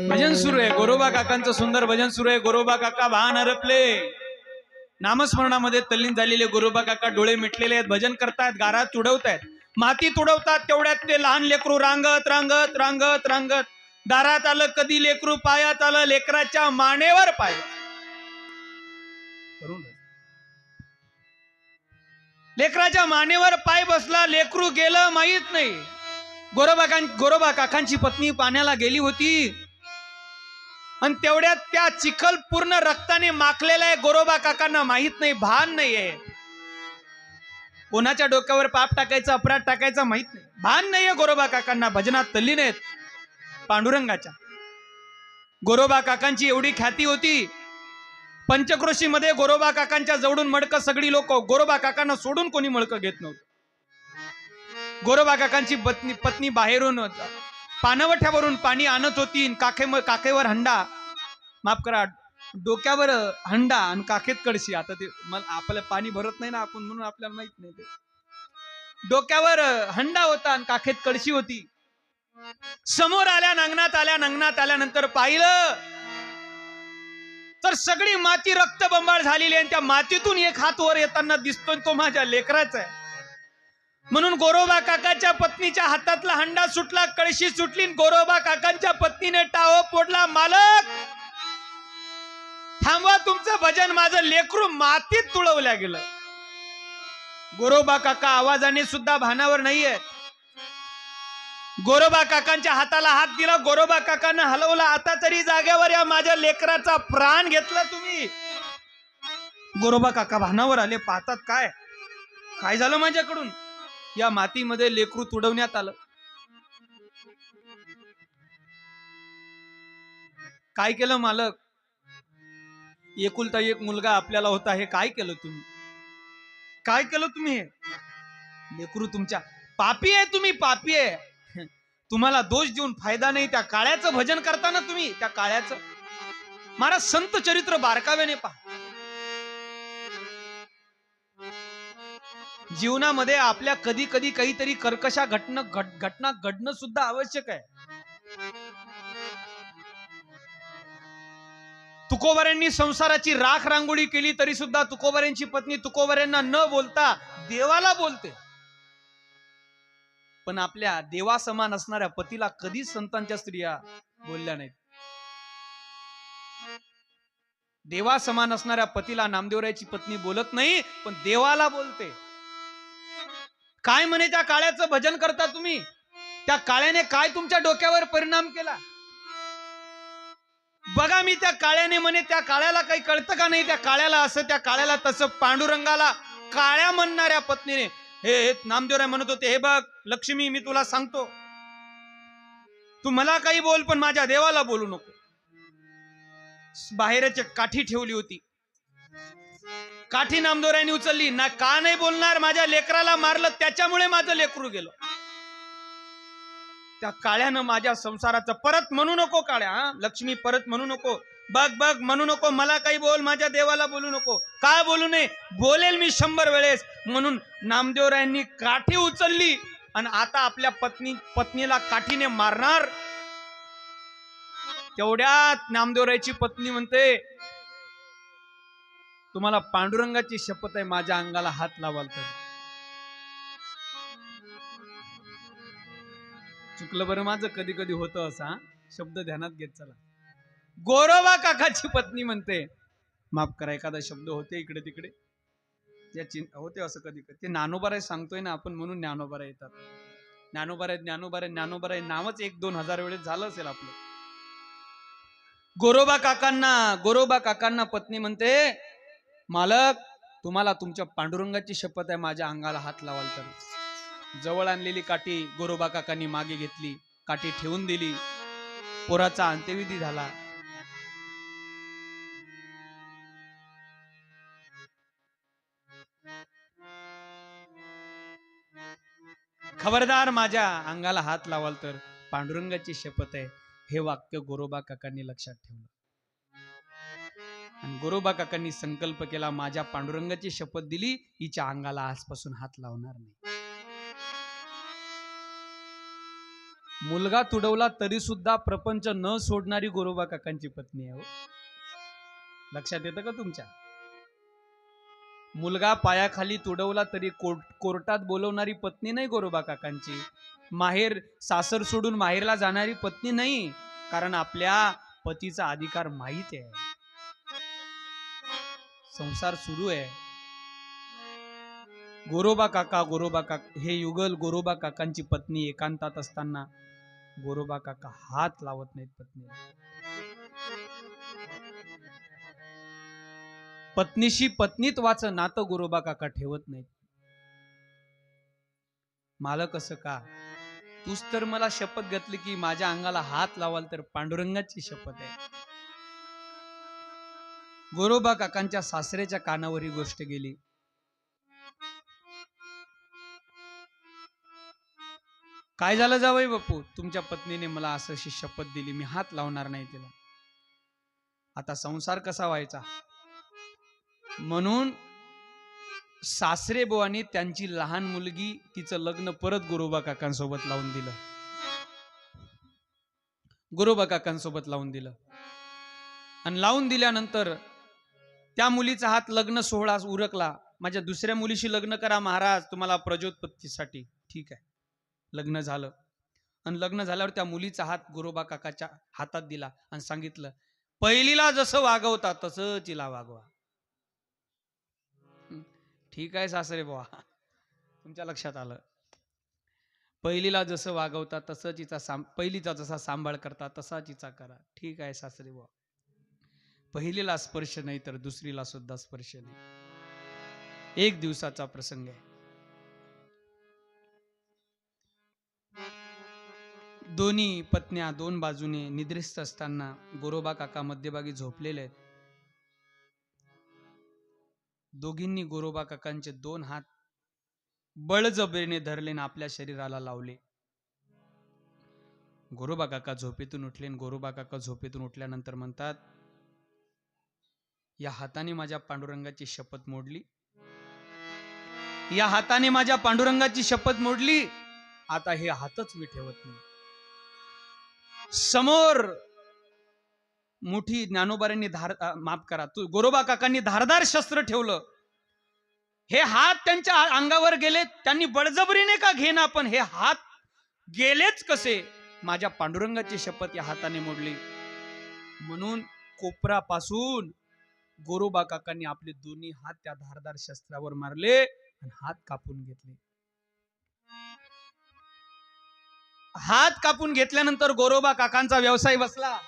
भजन सुरू आहे. गोरोबा काकांचं सुंदर भजन सुरू आहे. गोरोबा काका भान हरपले, नामस्मरणामध्ये तल्लीन झालेले गोरोबा काका डोळे मिटलेले आहेत. भजन करतायत, गारात तुडवतायत, माती तुडवतात. तेवढ्यात ते लहान लेकरू रांगत रांगत रांगत रांगत दारात आलं. कधी लेकरू पायात आलं, लेकराच्या मानेवर पाय. लेकराच्या मानेवर पाय बसला. लेकरू गेलं माहित नाही. गोरोबा काकांची पत्नी पाण्याला गेली होती आणि तेवढ्यात त्या चिखल पूर्ण रक्ताने माखलेला आहे. गोरोबा काकांना माहित नाही, भान नाहीये. कोणाच्या डोक्यावर पाप टाकायचा, अपराध टाकायचा माहित नाही, भान नाहीये गोरोबा काकांना. भजनात तल्लीन आहेत पांडुरंगाच्या. गोरोबा काकांची एवढी ख्याती होती, पंचक्रोशीमध्ये गोरोबा काकांच्या जवळून मडकं सगळी लोक, गोरोबा काकांना सोडून कोणी मडकं घेत नव्हतं. गोरोबा काकांची पत्नी बाहेरून पानवठ्यावरून पाणी आणत होती. काखेवर हंडा, माफ करा, डोक्यावर हंडा आणि काखेत कळशी. आता ते आपल्याला पाणी भरत नाही ना आपण, म्हणून आपल्याला माहित नाही. ते डोक्यावर हंडा होता आणि काखेत कळशी होती. समोर आल्या, अंगणात आल्यानंतर पाहिलं तर सगळी माती रक्तबंबाळ झालेली आहे. त्या मातीतून एक हात वर येताना दिसतोय, तो माझ्या लेकराचा आहे. म्हणून गोरोबा काकाच्या पत्नीच्या हातातला हंडा सुटला, कळशी सुटली. गोरोबा काकांच्या पत्नीने टाहो पोडला, मालक थांबवा तुमचं भजन, माझं लेकरू मातीत तुळवल्या गेलं. गोरोबा काका आवाजाने सुद्धा भानावर नाहीये. गोरोबा काकांच्या हाताला हात दिला, गोरोबा काकांना हलवला. आता तरी जागेवर या, माझ्या लेकराचा प्राण घेतला तुम्ही. गोरोबा काका भानावर आले, पाहतात काय काय झालं माझ्याकडून. या मातीमध्ये लेकरू तुडवण्यात आलं. काय केलं मालक, एकुलता एक मुलगा आपल्याला होता, हे काय केलं तुम्ही, काय केलं तुम्ही. लेकरू तुमच्या पापी आहे, तुम्ही पापी आहे. तुम्हाला दोष देऊन फायदा नाही. त्या काळ्याचं भजन करताना तुम्ही, त्या काळ्याचं महाराज संत चरित्र बारकाव्याने पहा. जीवनामध्ये आपल्या कधी कधी काहीतरी कर्कशा घटना घडणं सुद्धा आवश्यक आहे. तुकोबाऱ्यांनी संसाराची राख रांगोळी केली तरी सुद्धा तुकोबाऱ्यांची पत्नी तुकोबाऱ्यांना न बोलता देवाला बोलते. पण आपल्या देवा समान असणाऱ्या पतीला कधीच संतांच्या स्त्रिया बोलल्या नाहीत. देवा समान असणाऱ्या पतीला नामदेवरायाची पत्नी बोलत नाही, पण देवाला बोलते. काय म्हणे, त्या काळ्याचं भजन करता तुम्ही, त्या काळ्याने काय तुमच्या डोक्यावर परिणाम केला बघा. मी त्या काळ्याने म्हणे, त्या काळ्याला काही कळतं का नाही, त्या काळ्याला असं, त्या काळ्याला तसं. पांडुरंगाला काळ्या म्हणणाऱ्या पत्नीने, हे नामदेवराय म्हणत होते, हे बघ लक्ष्मी, मी तुला सांगतो, तू मला काही बोल पण माझ्या देवाला बोलू नको. बाहेरच काठी ठेवली होती, काठी नामदेवरायांनी उचलली ना. का नाही बोलणार, माझ्या लेकराला मारलं, त्याच्यामुळे माझं लेकरू गेलं. त्या काळ्यानं माझ्या संसाराचं, परत म्हणू नको काळ्या, लक्ष्मी परत म्हणू नको, बघ बघ म्हणू नको, मला काही बोल, माझ्या देवाला बोलू नको. का बोलू नये, बोलेल मी 100 वेळेस. म्हणून नामदेवरायांनी काठी उचलली आणि आता आपल्या पत्नीला काठीने मारणार. तेवढ्यात नामदेवरायाची पत्नी म्हणते, तुम्हाला पांडुरंगाची शपथ आहे, माझ्या अंगाला हात लावाल तर. चुकलं बरं माझं, कधी कधी होतं असा शब्द ध्यानात घेत चला. गोरोबा काकाची पत्नी म्हणते, माफ करा एखादा शब्द होते इकडे तिकडे, होते असं कधी कधी. ते ज्ञानोबाराय सांगतोय ना आपण, म्हणून ज्ञानोबाराय येतात. ज्ञानोबाराय नावच 1-2 हजार वेळेस झालं असेल आपलं. गोरोबा काकांना पत्नी म्हणते, मालक तुम्हाला तुमच्या पांडुरंगाची शपथ आहे, माझ्या अंगाला हात लावाल तर. जवळ आणलेली काठी गोरोबा काकांनी मागे घेतली, काठी ठेवून दिली. पोराचा अंत्यविधी झाला. खबरदार माझ्या अंगाला हात लावाल तर पांडुरंगाची शपथ आहे. हे वाक्य गोरोबा काकांनी लक्षात ठेवलं. आणि गोरोबा काकांनी संकल्प केला, माझ्या पांडुरंगाची शपथ दिली, हिच्या अंगाला आजपासून हात लावणार नाही. मुलगा तुडवला तरी सुद्धा प्रपंच न सोडणारी गोरोबा काकांची पत्नी आहे. लक्षात येतं का तुमच्या? मुलगा पायाखाली तुडवला तरी कोर्टात बोलवणारी पत्नी नाही गोरोबा काकांची. माहेर सासर सोडून माहेरला जाणारी पत्नी नाही. कारण आपल्या पतीचा अधिकार माहित आहे. संसार सुरू आहे. गोरोबा काका हे युगल गोरोबा काकांची पत्नी एकांतात असताना गोरोबा काका हात लावत नाहीत पत्नीला. पत्नीशी पत्नीत्वाचं नातं गोरोबा काका ठेवत नाहीत. मालक असं का? तूच तर मला शपथ घातली की माझ्या अंगाला हात लावाल तर पांडुरंगाची शपथ आहे. गोरोबा काकांच्या सासरेच्या कानावर ही गोष्ट गेली. काय झालं जावई बापू, तुमच्या पत्नीने मला असं अशी शपथ दिली, मी हात लावणार नाही तिला. आता संसार कसा व्हायचा? म्हणून सासरे बुवांनी त्यांची लहान मुलगी तिचं लग्न परत गोरोबा काकांसोबत लावून दिलं. गोरोबा काकांसोबत लावून दिलं. आणि लावून दिल्यानंतर त्या मुलीचा हात लग्न सोहळा उरकला. माझ्या दुसऱ्या मुलीशी लग्न करा महाराज, तुम्हाला प्रजोत्पत्तीसाठी. ठीक आहे, लग्न झालं. आणि लग्न झाल्यावर त्या मुलीचा हात गोरोबा काकाच्या हातात दिला आणि सांगितलं, पहिलीला जसं वागवता तसं तिला वागवा. ठीक आहे सासरे बुवा, तुमच्या लक्षात आलं. पहिलीला जसं वागवता तसं तिचा पहिलीचा जसा सांभाळ करता तसा तिचा करा. ठीक आहे सासरे बुवा. पहिलीला स्पर्श नाही तर दुसरीला सुद्धा स्पर्श नाही. एक दिवसाचा प्रसंग आहे. दोन्ही पत्न्या दोन बाजूने निद्रिस्त असताना गोरोबा काका मध्यभागी झोपलेले आहेत. दोघींनी गोरोबा काकांचे दोन हात बळजबरीने धरले आणि आपल्या शरीराला लावले. गोरोबा काका झोपेतून उठले. गोरोबा काका झोपेतून उठल्यानंतर म्हणतात, या हाताने माझ्या पांडुरंगाची शपथ मोडली. या हाताने माझ्या पांडुरंगाची शपथ मोडली. आता हे हातच मी ठेवत नाही. समोर मोठी ज्ञानोबारांनी माफ करा, गोरोबा काकांनी धारदार शस्त्र ठेवलं. हे हात त्यांच्या अंगावर गेले. त्यांनी बळजबरीने का घेना, पण हे हात गेलेच कसे? माझ्या पांडुरंगाची शपथ या हाताने मोडली. म्हणून कोपरापासून गोरोबा काकांनी आपले दोन्ही हात त्या धारदार शस्त्रावर मारले आणि हात कापून घेतले. हात कापून घेतल्यानंतर गोरोबा काकांचा व्यवसाय बसला.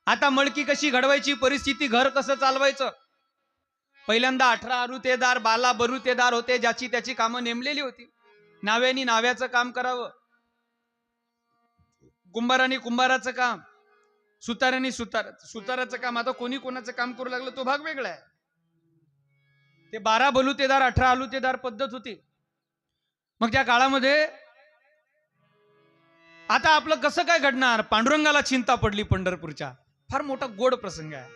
आता मळकी कशी घडवायची, परिस्थिती, घर कसं चालवायचं. पहिल्यांदा 18 आरुतेदार, 12 बरुतेदार होते, ज्याची त्याची कामं नेमलेली होती. नाव्यानी नाव्याचं काम करावं, कुंभाराने कुंभाराचं काम, सुताराने सुताराचं काम. आता कोणी कोणाचं काम करू लागलं तो भाग वेगळा आहे. ते 12 बलुतेदार 18 आलुतेदार पद्धत होती. मग त्या काळामध्ये आता आपलं कसं काय घडणार? पांडुरंगाला चिंता पडली. पंढरपूरच्या फार मोठा गोड प्रसंग आहे.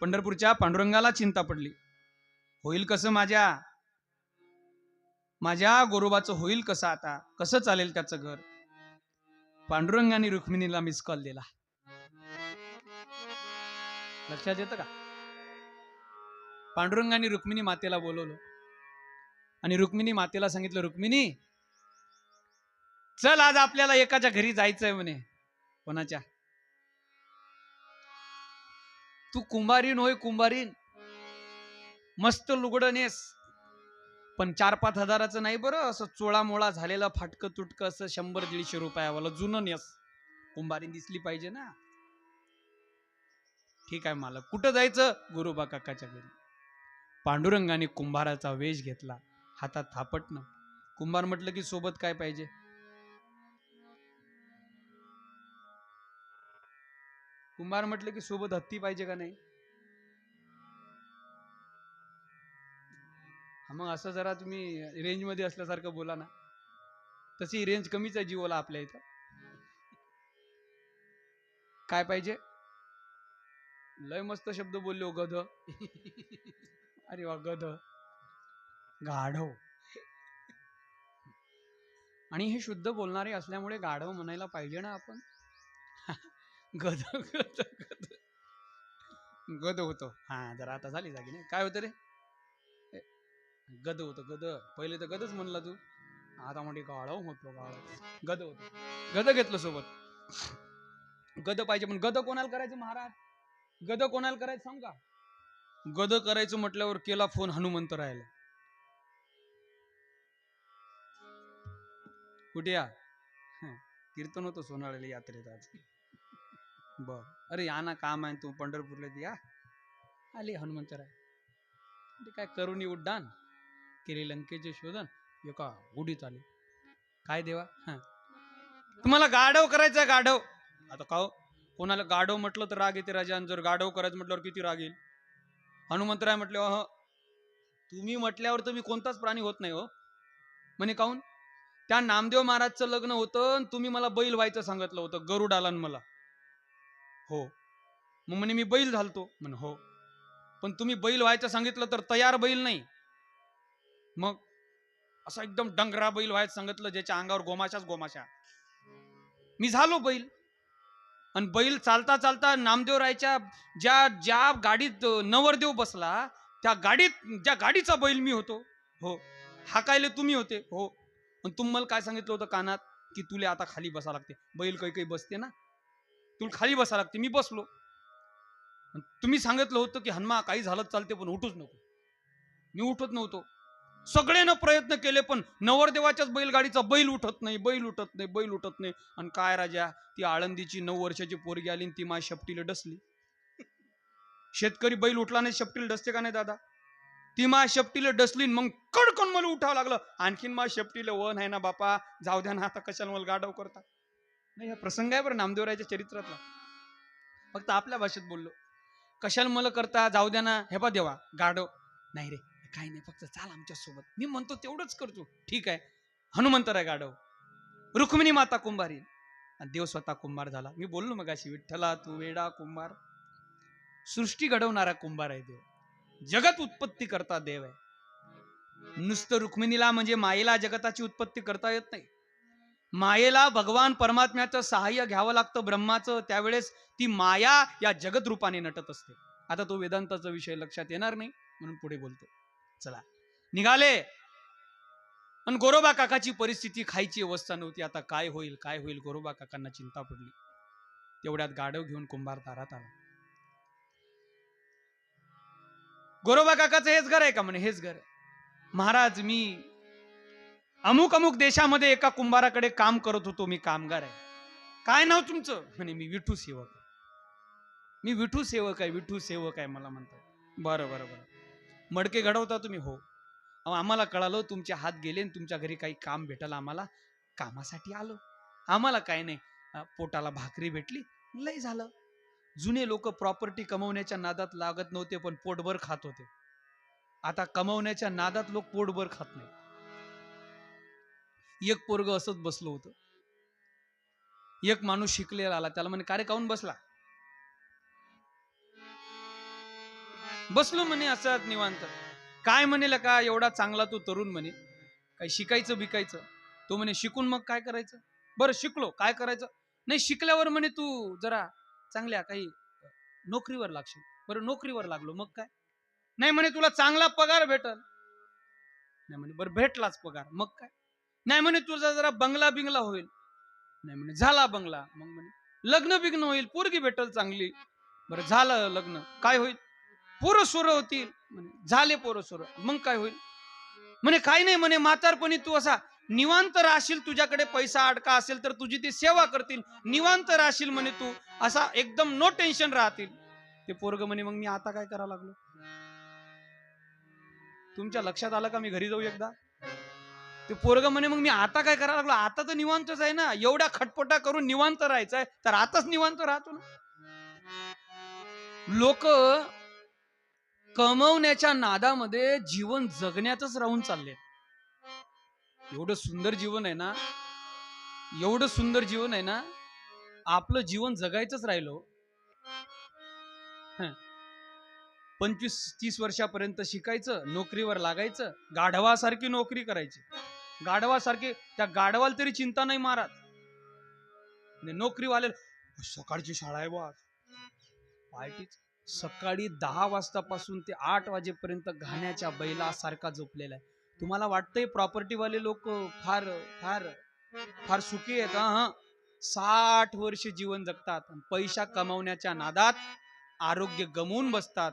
पंढरपूरच्या पांडुरंगाला चिंता पडली. होईल कसं माझ्या गोरोबाचं होईल कसं? आता कसं चालेल त्याचं घर? पांडुरंगाने रुक्मिणीला मिस कॉल दिला. लक्षात येतं का? पांडुरंगाने रुक्मिणी मातेला बोलवलं आणि रुक्मिणी मातेला सांगितलं, रुक्मिणी चल, आज आपल्याला एकाच्या घरी जायचंय म्हणे. कोणाच्या? तू कुंभारीन होय, कुंभारीन, मस्त लुगडं नेस, पण 4-5 हजाराचं नाही बरं, असं चोळामोळा झालेलं फाटकं तुटकं असं 100-150 रुपयावाला जुनं नेस. कुंभारीन दिसली पाहिजे ना. ठीक आहे मालक. कुठं जायचं? गोरोबा काकाच्या घरी. पांडुरंगाने कुंभाराचा वेश घेतला, हातात थापटणं. कुंभार म्हटलं की सोबत काय पाहिजे? कुंभार म्हटलं की सोबत हत्ती पाहिजे का नाही? मग असं जरा तुम्ही रेंज मध्ये असल्यासारखं बोला ना. तशी रेंज कमीच आहे जिओला आपल्या इथं. काय पाहिजे? लय मस्त शब्द बोलले हो, गध. अरे वा, गध, गाढव. आणि हे शुद्ध बोलणारे असल्यामुळे गाढव म्हणायला पाहिजे ना आपण. गध गध गध गध होतो. हा, जरा आता झाली जागी नाही. काय होतं रे? गध होतं, गध. पहिले तर गधच म्हणला तू, आता म्हणजे गाढव होतो. गाढव, गध होतो. गध घेतलं सोबत. गध पाहिजे, पण गध कोणाला करायचं महाराज? गध कोणाला करायचं सांग का? गध करायचं म्हटल्यावर केला फोन हनुमंत राहायला. कुठे या? कीर्तन होतं सोनाळ्याला यात्रेत आज. बर, अरे या ना, काम आहे तू पंढरपूरला, या. आले हनुमंतराय. ते काय करुणी उड्डाण केले, लंकेचे शोधन, एका उडीत आले. काय देवा, तुम्हाला गाढव करायचं? गाढव. आता का कोणाला गाढव म्हटलं तर राग येते राजा, जर गाढव करायचं म्हटल्यावर किती राग येईल. हनुमंतराय म्हटले, तुम्ही म्हटल्यावर तर मी कोणताच प्राणी होत नाही हो. म्हणे काऊन? त्या नामदेव महाराजचं लग्न होतं, तुम्ही मला बैल व्हायचं सांगितलं होतं, गरुड आला मला. हो. मग म्हणे मी बैल झालतो. म्हणे हो. पण तुम्ही बैल व्हायचं सांगितलं तर तयार बैल नाही, मग असा एकदम डंगरा बैल व्हायचं सांगितलं, ज्याच्या अंगावर गोमाशाच गोमाशा. मी झालो बैल. आणि बैल चालता चालता नामदेव रायच्या ज्या ज्या गाडीत नवरदेव बसला, त्या गाडीत, ज्या गाडीचा बैल मी होतो. हो. हाकायले तुम्ही होते. हो. पण तुम्हाला काय सांगितलं होतं कानात, की तुला आता खाली बसा लागते. बैल काही काही बसते ना, तुला खाली बसा लागते. मी बसलो. तुम्ही सांगितलं होतं की हनुमा काही झालं चालते, पण उठूच नको. मी उठत नव्हतो. सगळ्यांना प्रयत्न केले, पण नवरदेवाच्याच बैलगाडीचा बैल उठत नाही, बैल उठत नाही, बैल उठत नाही. आणि काय राजा, ती आळंदीची 9 वर्षाची पोरगी आली, ती माझ्या शेपटीला डसली. शेतकरी बैल उठला नाही, शेपटीला डसते का नाही दादा? ती माझ्या शेपटीला डसली, मग कडकन मला उठावं लागलं. आणखीन माझ्या शेपटीला वन आहे ना बापा, जाऊ द्या ना, आता कशाला मला गाढव करता. नाही, हा प्रसंग आहे बरं नामदेवरायच्या चरित्रातला. फक्त आपल्या भाषेत बोललो. कशाला मला करता, जाऊ द्या ना. हे पा देवा, गाढव नाही रे, काही नाही, फक्त चाल आमच्या सोबत. मी म्हणतो तेवढंच करतो. ठीक आहे. हनुमंतराय गाढव, रुक्मिणी माता कुंभारी, देव स्वतः कुंभार झाला. मी बोललो मग अशी, विठ्ठला तू वेडा कुंभार. सृष्टी घडवणारा कुंभार आहे देव, जगत उत्पत्ती करता देव आहे. नुसतं रुक्मिणीला म्हणजे मायेला जगताची उत्पत्ती करता येत नाही. मायेला भगवान परमात्म्याचं सहाय्य घ्यावं लागतं, ब्रह्माचं. त्यावेळेस ती माया या जगत रूपाने नटत असते. आता तो वेदांताचा विषय लक्षात येणार नाही, म्हणून पुढे बोलतो. चला निघाले. पण गोरोबा काकाची परिस्थिती, खायची अवस्था नव्हती. आता काय होईल, काय होईल, गोरोबा काकांना चिंता पडली. तेवढ्यात गाढव घेऊन कुंभार दारात आला. गोरोबा काकाचं हेच घर आहे का? म्हणे हेच घर आहे. महाराज, मी अमुक अमुक देशामध्ये एका कुंभाराकडे काम करत होतो, मी कामगार आहे. काय नाव तुमचं? म्हणे मी विठू सेवक. मी विठू सेवक आहे, विठू सेवक आहे मला म्हणतात. बरं बरं बरं. मडके घडवता तुम्ही? हो. आम्हाला कळालं तुमचे हात गेले आणि तुमच्या घरी काही काम भेटलं, आम्हाला कामासाठी आलो. आम्हाला काय नाही, पोटाला भाकरी भेटली, लय झालं. जुने लोक प्रॉपर्टी कमवण्याच्या नादात लागत नव्हते, पण पोटभर खात होते. आता कमवण्याच्या नादात लोक पोटभर खात नाही. एक पोरग असंच बसलो होतं. एक माणूस शिकलेला आला, त्याला म्हणे, का रे काऊन बसला? बसलो म्हणे असंच निवांत. काय म्हणेल का एवढा चांगला तू तरुण, म्हणे काही शिकायचं बिकायचं? तो म्हणे शिकून मग काय करायचं? बरं शिकलो, काय करायचं? नाही, शिकल्यावर म्हणे तू जरा चांगल्या काही नोकरीवर लागशील. बरं नोकरीवर लागलो, मग काय? नाही म्हणे तुला चांगला पगार भेटल. नाही म्हणे बरं भेटलाच पगार, मग काय? नाही म्हणे तुझा जरा बंगला बिंगला होईल. नाही म्हणे झाला बंगला. मग म्हणे लग्न बिग्न होईल, पोरगी भेटल चांगली. बरं झालं लग्न, काय होईल? पोरं सोरं होतील. म्हणे झाले पोरं सोरं, मग काय होईल? म्हणे काही नाही, म्हणे म्हातारपणी तू असा निवांत राहशील, तुझ्याकडे पैसा अडका असेल तर तुझी ती सेवा करतील, निवांत राहशील म्हणे तू, असा एकदम नो टेन्शन राहतील. ते पोरग म्हणे मग मी आता काय करावं लागलो? तुमच्या लक्षात आलं का मी घरी जाऊ एकदा? ते पोरग म्हणे मग मी आता काय करावं लागलो? आता तर निवांतच आहे ना, एवढ्या खटपटा करून निवांत राहायचंय तर आताच निवांत राहतो ना. लोक कमवण्याच्या नादामध्ये जीवन जगण्यातच राहून चालले. एवढं सुंदर जीवन आहे ना, एवढं सुंदर जीवन आहे ना, आपलं जीवन जगायचंच राहिलो. 25-30 वर्षापर्यंत शिकायचं, नोकरीवर लागायचं, गाढवासारखी नोकरी करायची. गाढवासारखे, त्या गाढवाला तरी चिंता नाही महाराज. नोकरीवाले, सकाळची शाळा आहे बा, पार्टीच. सकाळी 10 वाजतापासून ते 8 वाजेपर्यंत घाण्याच्या बैलासारखा झोपलेला आहे. तुम्हाला वाटतंय प्रॉपर्टीवाले लोक फार फार फार सुखी आहेत? हा, 60 वर्ष जीवन जगतात आणि पैसा कमावण्याच्या नादात आरोग्य गमावून बसतात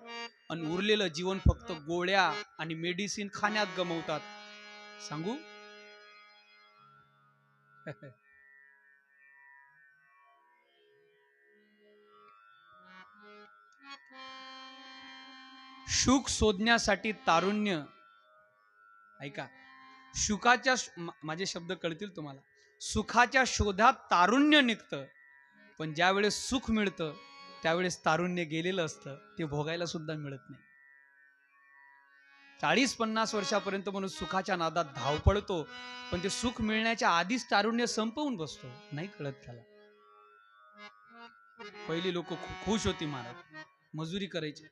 आणि उरलेलं जीवन फक्त गोळ्या आणि मेडिसिन खाण्यात गमावतात. सांगू? सुख शोधण्यासाठी तारुण्य, ऐका, सुखाच्या माझे शब्द कळतील तुम्हाला. सुखाच्या शोधात तारुण्य निघतं, पण ज्या वेळेस सुख मिळतं त्यावेळेस तारुण्य गेलेलं असतं, ते भोगायला सुद्धा मिळत नाही. 40-50 वर्षापर्यंत म्हणून सुखाच्या नादात धाव पडतो, पण ते सुख मिळण्याच्या आधीच तारुण्य संपवून बसतो, नाही कळत त्याला. पहिली लोक खुश होती महाराज, मजुरी करायची.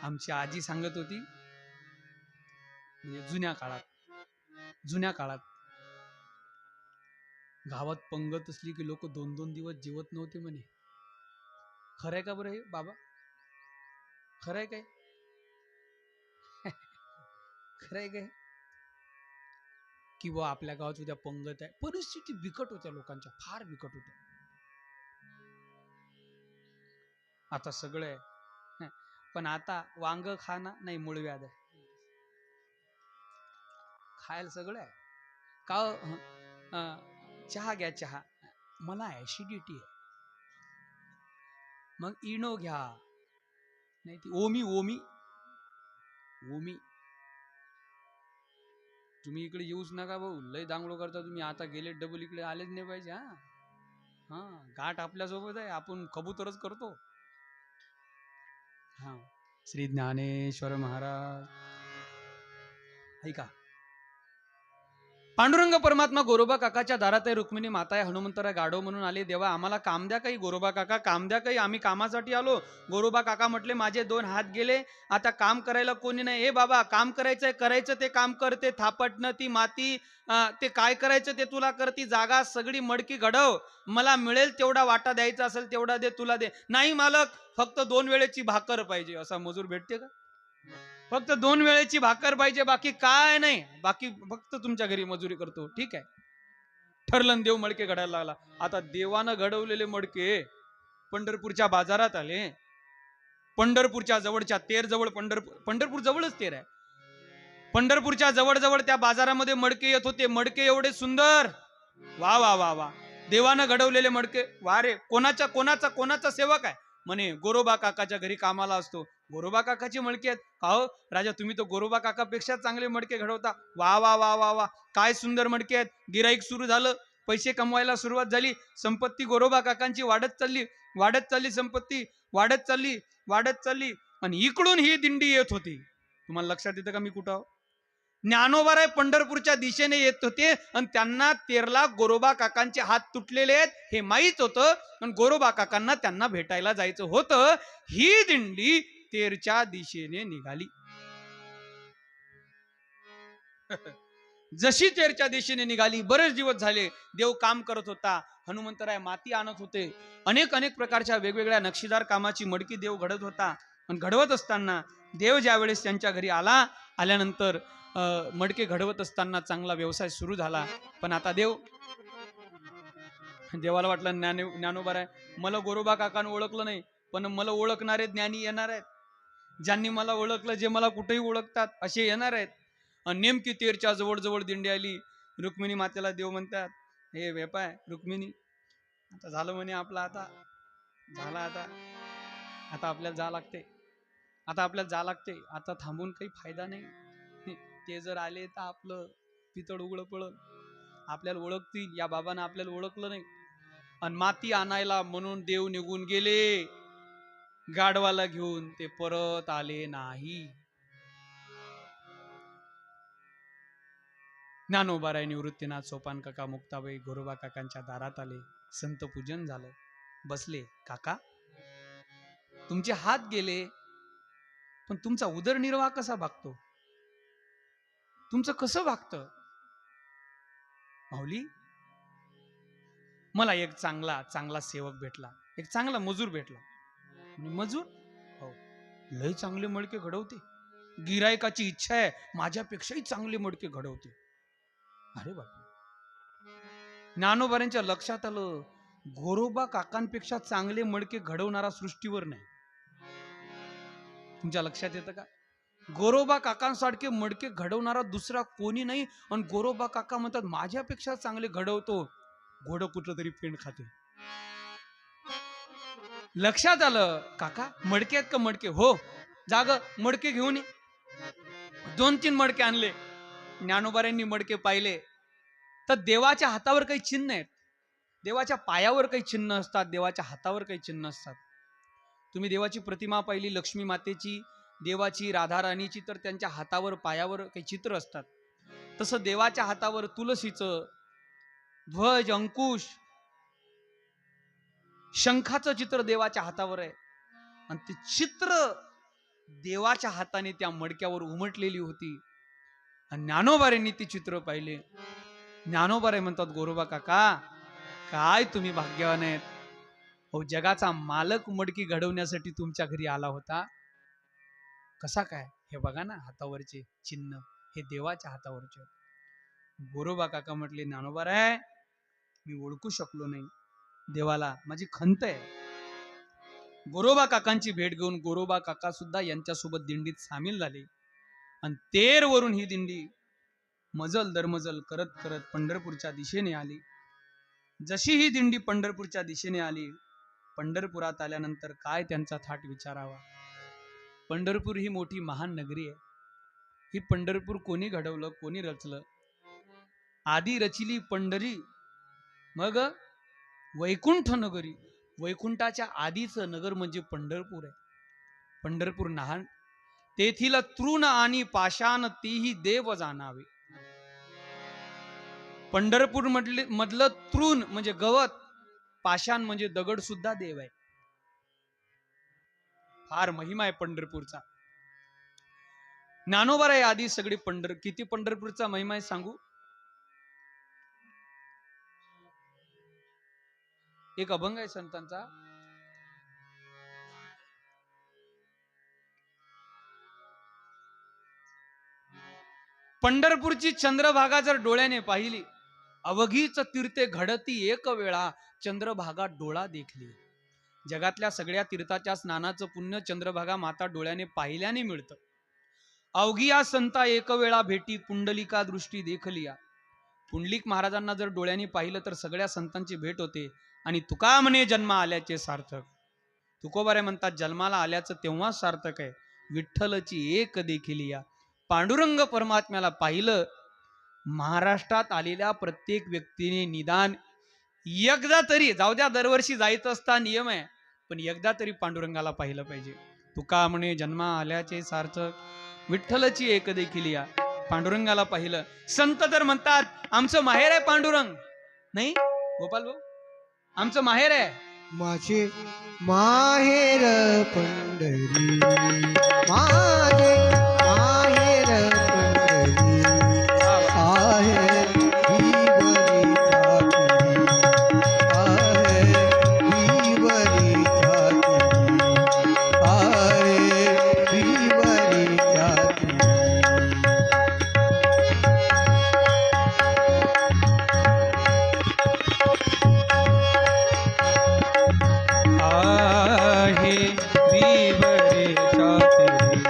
आमची आजी सांगत होती, म्हणजे जुन्या काळात गावात पंगत असली की लोक 2-2 दिवस जेवत नव्हते म्हणे. खरंय का बरं हे बाबा? खरंय काय? खरंय काय? किंवा आपल्या गावात उद्या पंगत आहे. परिस्थिती बिकट होत्या लोकांच्या, फार बिकट होत्या. आता सगळं आहे, पण आता वांग खाना नाही, मूळव्याध आहे. खायला सगळं आहे का? चहा घ्या, चहा, मला ऍसिडिटी आहे, मग इनो घ्या, नाही ती ओमी ओमी ओमी. तुम्ही इकडे येऊच नका भाऊ, लय दांगडो करता तुम्ही. आता गेले डबल, इकडे आलेच नाही पाहिजे. हा, गाठ आपल्यासोबत आहे, आपण कबूतरच करतो. हा, श्री ज्ञानेश्वर महाराज. ऐका, पांडुरंग परमात्मा गोरोबा काकाच्या दारात आहे, रुक्मिणी माता आहे, हनुमंतराय गाढव म्हणून आले. देवा आम्हाला काम द्या काही, गोरोबा काका काम द्या काही, आम्ही कामासाठी आलो. गोरोबा काका म्हटले, माझे 2 हात गेले, आता काम करायला कोणी नाही. हे बाबा, काम करायचंय, करायचं ते काम करते, थापटणं ती माती, ते काय करायचं ते तुला कर, ती जागा सगळी मडकी घडव, मला मिळेल तेवढा वाटा द्यायचा असेल तेवढा दे, तुला दे. नाही मालक, फक्त 2 वेळेची भाकर पाहिजे. असा मजूर भेटते का? फक्त 2 वेळेची भाकर पाहिजे, बाकी काय नाही, बाकी फक्त तुमच्या घरी मजुरी करतो. ठीक आहे, ठरलं. देव मडके घडायला लागला. आता देवानं घडवलेले मडके पंढरपूरच्या बाजारात आले. पंढरपूरच्या जवळच्या तेर जवळ, पंढरपूर जवळच तेर आहे. पंढरपूरच्या जवळ त्या बाजारामध्ये मडके येत होते. मडके एवढे सुंदर, वा वा वा वा, देवानं घडवलेले मडके. वा रे, कोणाचा सेवक आहे म्हणे, गोरोबा काकाच्या घरी कामाला असतो. गोरोबा काकाची मडके आहेत का? हो राजा, तुम्ही तर गोरोबा काकापेक्षा चांगले मडके घडवता. वा वा वा वा वा, काय सुंदर मडके आहेत. गिराईक सुरू झालं, पैसे कमवायला सुरुवात झाली, संपत्ती गोरोबा काकांची वाढत चालली, संपत्ती वाढत चालली. आणि इकडून ही दिंडी येत होती. तुम्हाला लक्षात येतं का मी कुठं? ज्ञानोबाराय पंढरपूरच्या दिशेने येत होते आणि त्यांना तेरला गोरोबा काकांचे हात तुटलेले आहेत हे माहीत होतं, आणि गोरोबा काकांना त्यांना भेटायला जायचं होतं. ही दिंडी तेरच्या दिशेने निघाली. जशी तेरच्या दिशेने निघाली, बरेच दिवस झाले देव काम करत होता. हनुमंतराय माती आणत होते, अनेक प्रकारच्या वेगवेगळ्या नक्षीदार कामाची मडकी देव घडत होता. आणि घडवत असताना देव ज्या वेळेस त्यांच्या घरी आल्यानंतर मडके घडवत असताना चांगला व्यवसाय सुरू झाला. पण आता देवाला वाटलं, ज्ञानोबाराय, मला गोरोबा काकानं ओळखलं नाही, पण मला ओळखणारे ज्ञानी येणार आहेत. ज्यांनी मला ओळखलं, जे मला कुठेही ओळखतात, असे येणार आहेत. आणि नेमकी तेरच्या जवळ दिंडी आली. रुक्मिणी मातेला देव म्हणतात, हे वेपाय रुक्मिणी, आता झालं म्हणे आपलं, आता आपल्याला जा लागते. आता थांबून काही फायदा नाही. ते जर आले तर आपलं पितळ उघडं पडल, आपल्याला ओळखतील. या बाबांना आपल्याला ओळखलं नाही. आणि माती आणायला म्हणून देव निघून गेले, गाढवाला घेऊन. ते परत आले नाही. ज्ञानोबाराय निवृत्तीनाथ सोपान काका मुक्ताबाई गोरोबा काकांच्या दारात आले. संत पूजन झालं. बसले. काका, तुमचे हात गेले, पण तुमचा उदरनिर्वाह कसा भागतो? तुमचं कसं भागतं? माऊली, मला एक चांगला सेवक भेटला, एक चांगला मजूर भेटला. मजूर? हो, लय चांगले मडके घडवते. गिरायकाची इच्छा आहे माझ्यापेक्षाही चांगले मडके घडवते. अरे बाबा, ज्ञानोबारांच्या लक्षात आलं, गोरोबा काकांपेक्षा चांगले मडके घडवणारा सृष्टीवर नाही. तुमच्या लक्षात येतं का? गोरोबा काकांसारखे मडके घडवणारा दुसरा कोणी नाही. आणि गोरोबा काका म्हणतात माझ्यापेक्षा चांगले घडवतो. घोडं कुठलं तरी पेंड खाते. लक्षात आलं, काका मडके आहेत का? मडके? हो, जाग मडके घेऊन ये. 2-3 मडके आणले. ज्ञानोबारांनी मडके पाहिले तर देवाच्या हातावर काही चिन्ह आहेत. देवाच्या पायावर काही चिन्ह असतात, देवाच्या हातावर काही चिन्ह असतात. तुम्ही देवाची प्रतिमा पाहिली, लक्ष्मी मातेची, देवाची, राधाराणीची, तर त्यांच्या हातावर पायावर काही चित्र असतात. तसं देवाच्या हातावर तुलसीचं, ध्वज, अंकुश, शंखाचं चित्र देवाच्या हातावर आहे. आणि ते चित्र देवाच्या हाताने त्या मडक्यावर उमटलेली होती. आणि ज्ञानोबारांनी ती चित्र पाहिले. ज्ञानोबाराय म्हणतात, गोरोबा काका, काय तुम्ही भाग्यवान आहेत. हो, जगाचा मालक मडकी घडवण्यासाठी तुमच्या घरी आला होता. कसा काय? हे बघा ना, हातावरचे चिन्ह हे देवाच्या हातावरचे. गोरोबा काका म्हटले, ज्ञानोबाराय, मी ओळखू शकलो नाही. देवाला माझी खंत आहे. गोरोबा काकांची भेट घेऊन गोरोबा काका सुद्धा यांच्यासोबत दिंडीत सामील झाले. आणि तेरवरून ही दिंडी मजल दरमजल करत करत पंढरपूरच्या दिशेने आली. जशी ही दिंडी पंढरपूरच्या दिशेने आली, पंढरपुरात आल्यानंतर काय त्यांचा थाट विचारावा. पंढरपूर ही मोठी महान नगरी आहे. ही पंढरपूर कोणी घडवलं, कोणी रचलं? आधी रचिली पंढरी, मग वैकुंठ नगरी. वैकुंठाच्या आधीचं नगर म्हणजे पंढरपूर आहे. पंढरपूर नाहन तेथील तृण आणि पाषाण तेही देव जाणावे. पंढरपूर मधलं तृण म्हणजे गवत, पाषाण म्हणजे दगड सुद्धा देव आहे. फार महिमा आहे पंढरपूरचा. ज्ञानोबाराय आधी सगळी किती पंढरपूरचा महिमा आहे सांगू? एक अभंग आहे संतांचा. पंढरपूरची चंद्रभागा जर डोळ्याने पाहिली, अवघीच तीर्थे घडती एक वेळा, चंद्रभागा डोळा देखली. जगातल्या सगळ्या तीर्थाच्या स्नानाचं पुण्य चंद्रभागा माता डोळ्याने पाहिल्याने मिळतं. अवघी या संता एक वेळा भेटी, पुंडलिका दृष्टी देखलिया. पुंडलिक महाराजांना जर डोळ्याने पाहिलं तर सगळ्या संतांची भेट होते. आणि तुका म्हणे जन्म आल्याचे सार्थक. तुकोबाराय म्हणतात, जन्माला आल्याचं तेव्हाच सार्थक आहे. विठ्ठलची एक देखील या. पांडुरंग परमात्म्याला पाहिलं. महाराष्ट्रात आलेल्या प्रत्येक व्यक्तीने निदान एकदा तरी, जाऊ द्या दरवर्षी जायचं असता नियम आहे, पण एकदा तरी पांडुरंगाला पाहिलं पाहिजे. तुका म्हणे जन्मा आल्याचे सार्थक, विठ्ठलची एक देखील या. पांडुरंगाला पाहिलं. संत तर म्हणतात आमचं माहेर आहे पांडुरंग. नाही गोपाल भाऊ, आमचं माहेर आहे. माझे माहेर पंढरी, माझे माहेर पंढरी, आहे विवरी ठाकरी, आहे विवरी ठाकरी, आहे विवरी ठाकरी. आहे विवरे ठाकरी,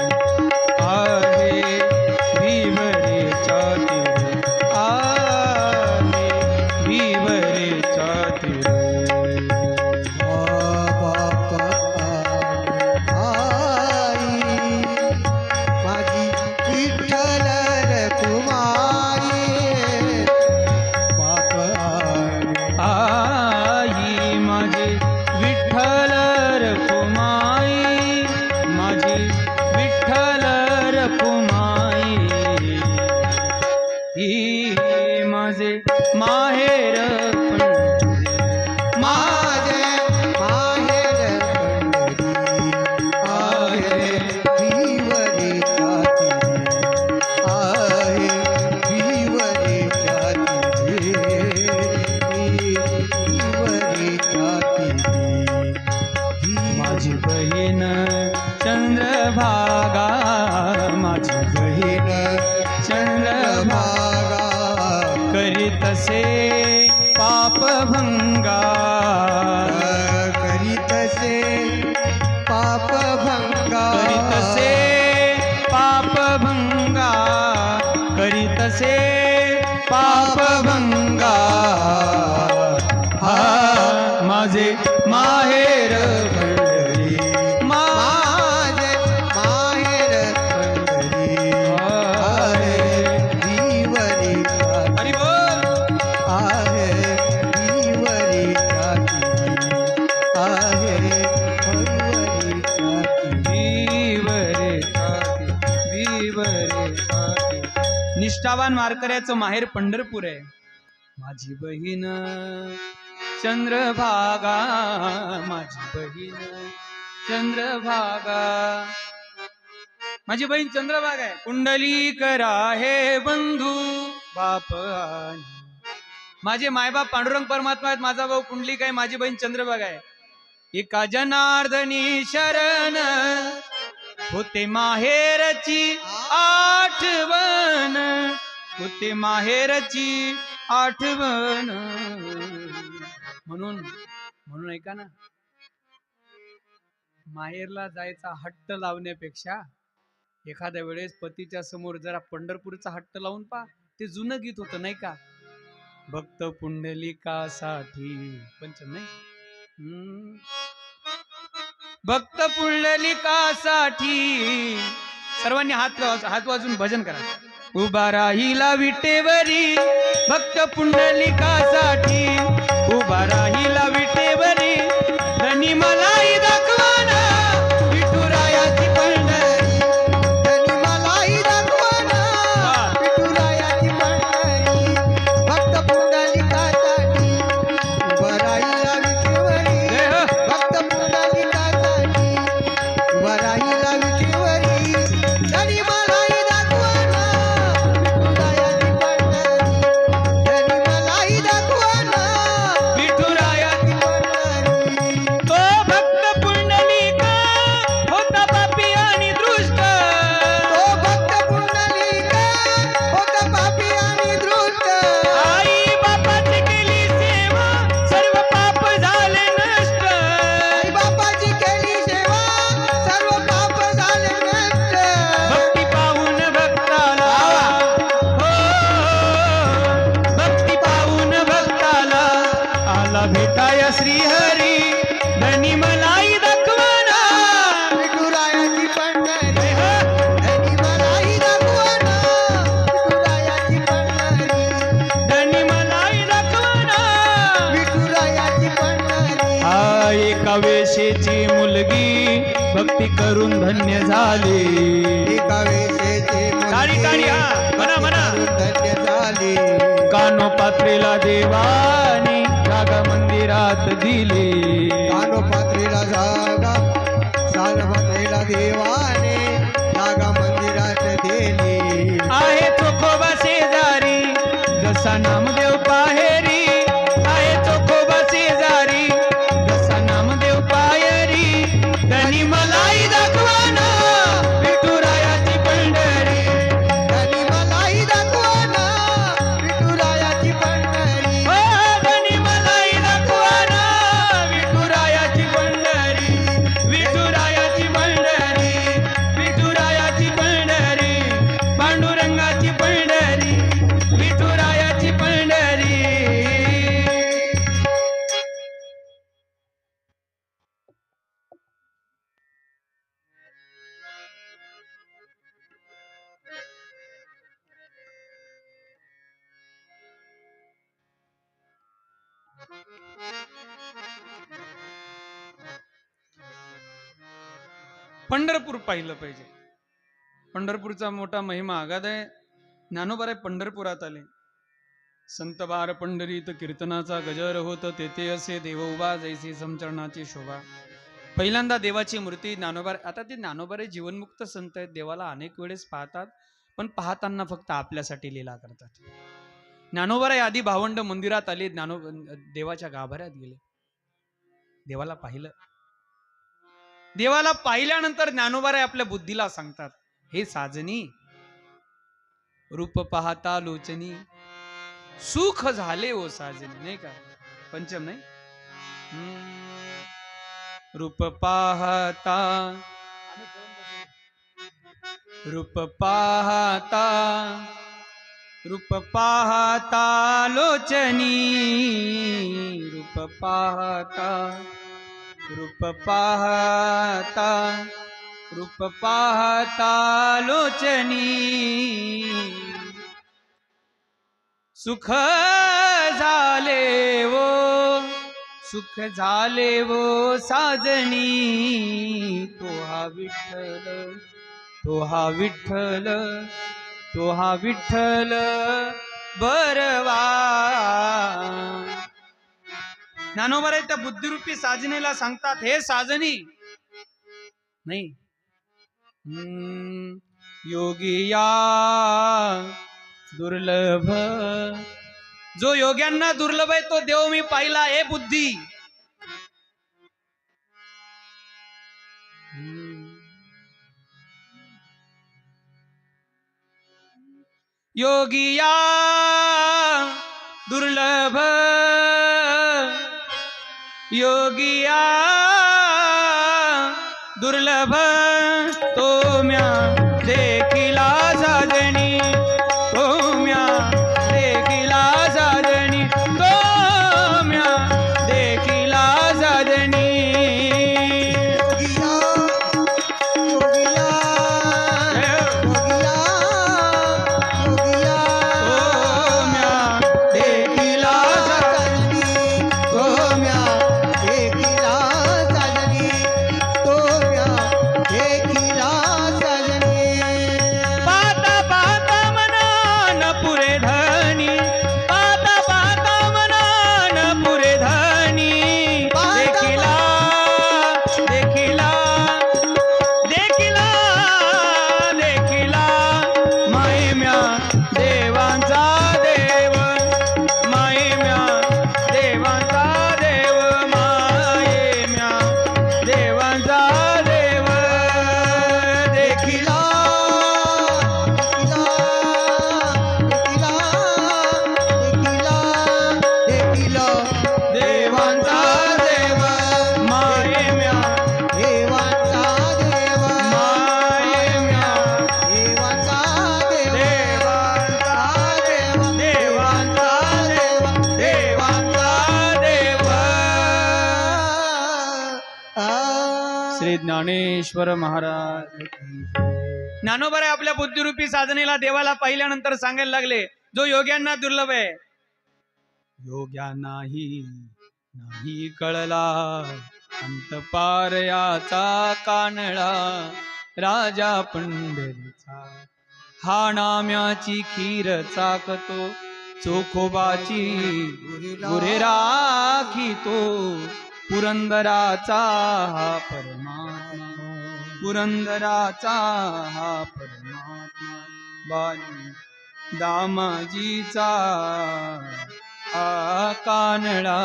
माहेर माझे माहेर पंढरी आहे विवरेच्या तिरी आहे विवरेच्या तिरी विवरेच्या तिरी माझी बहीण चंद्रभागा, माझी बहीण चंद्रभागा करीतसे पापभंगा, करीतसे पापभंगा करीतसे पापभंगा, करीतसे पापभंगा. हा माझे माहेर पंढरी, माझे माहेर पंढरी आहे विवरेच्या हरी बोल. आहे विवरेच्या तिरी आहे विवरेच्या तिरी. निष्ठावान वारकऱ्याचं माहेर पंढरपूर आहे. माझी बहीण चंद्रभागा, माझी बहीण चंद्रभागा, माझी बहीण चंद्रभागा आहे. कुंडलीकर आहे बंधू बाप आणि माझे मायबाप पांडुरंग परमात्मा आहेत. माझा भाऊ कुंडलिक आहे, माझी बहीण चंद्रभागा आहे. एका जनार्दनी शरण होते माहेरची आठवण, होते माहेरची आठवण. म्हणून ऐका ना, माहेरला जायचा हट्ट लावण्यापेक्षा एखाद्या वेळेस पतीच्या समोर जरा पंढरपूरचा हट्ट लावून पा. ते जुनं गीत होतं नाही का, भक्त पुंडलिकासाठी पंचम नाही, भक्त पुंडलिकासाठी. सर्वांनी हात वाजून भजन करा. उभा राहिला विटेवरी भक्त पुंडलिकासाठी, उभा राहिला विटेवरी धनी मलाही दाखवाना विठुरायाची पंढरी, धनी मलाही दाखवाना विठुरायाची पंढरी. भक्त पुंडलिकासाठी उभं राहिला विठेवरी, भक्त पुंडलिकासाठी उभं राहिला विठेवरी. धनी मलाही दाखवाना विठुरायाची पंढरी, धनी मलाही दाखवाना विठुरायाची. पंढरी. तो भक्त पुंडलिक होता पापी आणि दृष्ट, तो भक्त पुंडलिक होता पापी आणि दृष्ट. आई बापाची केली सेवा सर्व पाप झाले नष्ट, आई बापाची केली सेवा सर्व पाप झाले नष्ट. भक्ती पाहून भक्ताला हो, भक्ती पाहून भक्ताला आला भेटाया श्रीहरी, धनी मलाही दाखवाना विठुरायाची पंढरी, धनी मलाही दाखवाना विठुरायाची पंढरी, धनी मलाही दाखवाना. विठुरायाची पंढरी. हा एका वेशेची मुलगी भक्ती करून धन्य झाली, एका वेशेची टाळी टाळी हा म्हणा म्हणा. धन्य झाली. कानोपात्रीला देवानी जागा मंदिरात दिली, कानोपात्रीला जागा सानपात्रीला देवाने जागा मंदिरात दिली. आहे चोखोबा शेजारी जसा नामदेव पाहेरी, आहे चोखोबा शेजारी जसा नामदेव पाहेरी, धनी मलाही दाखवाना विठुरायाची पंढरी, धनी मलाही दाखवाना विठुरायाची पंढरी. हो धनी मलाही दाखवाना विठुरायाची पंढरी, विठुरायाची पंढरी, विठुरायाची पंढरी, पांडुरंगाची पंढरी, विठुरायाची पंढरी. पंढरपूर पाहिलं पाहिजे. पंढरपूरचा मोठा महिमा आगाध आहे. ज्ञानोबा पंढरपुरात आले. संत बार पंढरीत कीर्तनाचा गजर होत तेथे असे देव उभा जैसी समचरणाची शोभा. पहिल्यांदा देवाची मूर्ती ज्ञानोबा. आता ते ज्ञानोबारे जीवनमुक्त संत आहेत, देवाला अनेक वेळेस पाहतात, पण पाहताना फक्त आपल्यासाठी लीला करतात. ज्ञानोबाराय आधी भावंड मंदिरात आले, देवाच्या गाभाऱ्यात गेले, देवाला पाहिलं. देवाला पाहिल्यानंतर ज्ञानोबाराय आपल्या बुद्धीला सांगतात, हे साजनी, रूप पाहता लोचनी, सुख झाले ओ साजनी. नाही का पंचम नाही. रूप पाहता, रूप पाहता, रूप पाहता लोचनी, रूप पाहता, रूप पाहता, रूप पाहता लोचनी, सुख झाले वो, सुख झाले वो साजनी, तो हा विठ्ठल, तो हा विठ्ठल, तो हा विठ्ठल बरवा. ज्ञानोबाराय त्या बुद्धिरूपी साजनीला सांगतात, हे साजनी नाही, योगिया दुर्लभ, जो योग्यांना दुर्लभ आहे तो देव मी पाहिला. हे बुद्धी, योगिया दुर्लभ, योगिया दुर्लभ, तो म्या देखिला साजनी, तो म्या देखिला साजनी, तो म्या देखिला साजनी. श्री ज्ञानेश्वर महाराज. ज्ञानोबाराय आपल्या बुद्धिरूपी साधनेला देवाला पाहिल्यानंतर सांगायला लागले, जो योग्यांना दुर्लभ आहे, योग्यांनाही नाही कळला अंतपार याचा कानळा, राजा पंढरीचा हा नाम्याची खीर चाकतो, चोखोबाची गुरे राखितो, पुरंदराचा हा परमात्मा, पुरंदराचा हा परमात्मा, बाली दामाजीचा हा कानडा,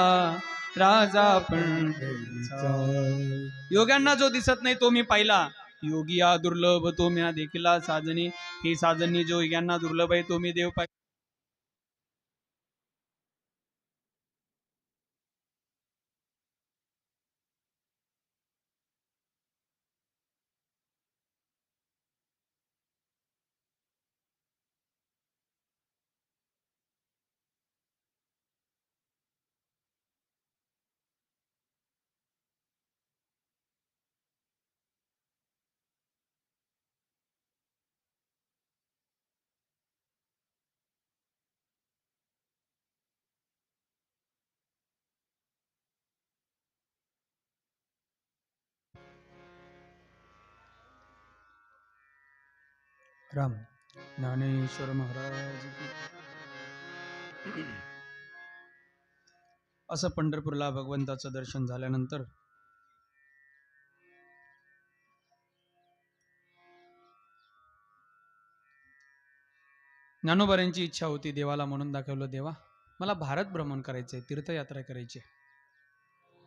राजा पंढरीचा. योग्यांना जो दिसत नाही तो मी पाहिला, योगिया दुर्लभ, तो म्या देखिला साजनी, ही साजनी जो योग्यांना दुर्लभ आहे तो मी देव पाहिला. राम ज्ञानेश्वर महाराज की. असं पंढरपूरला भगवंताचं दर्शन झाल्यानंतर ज्ञानोबांची इच्छा होती, देवाला म्हणून दाखवलं, देवा मला भारत भ्रमण करायचंय, तीर्थयात्रा करायची आहे.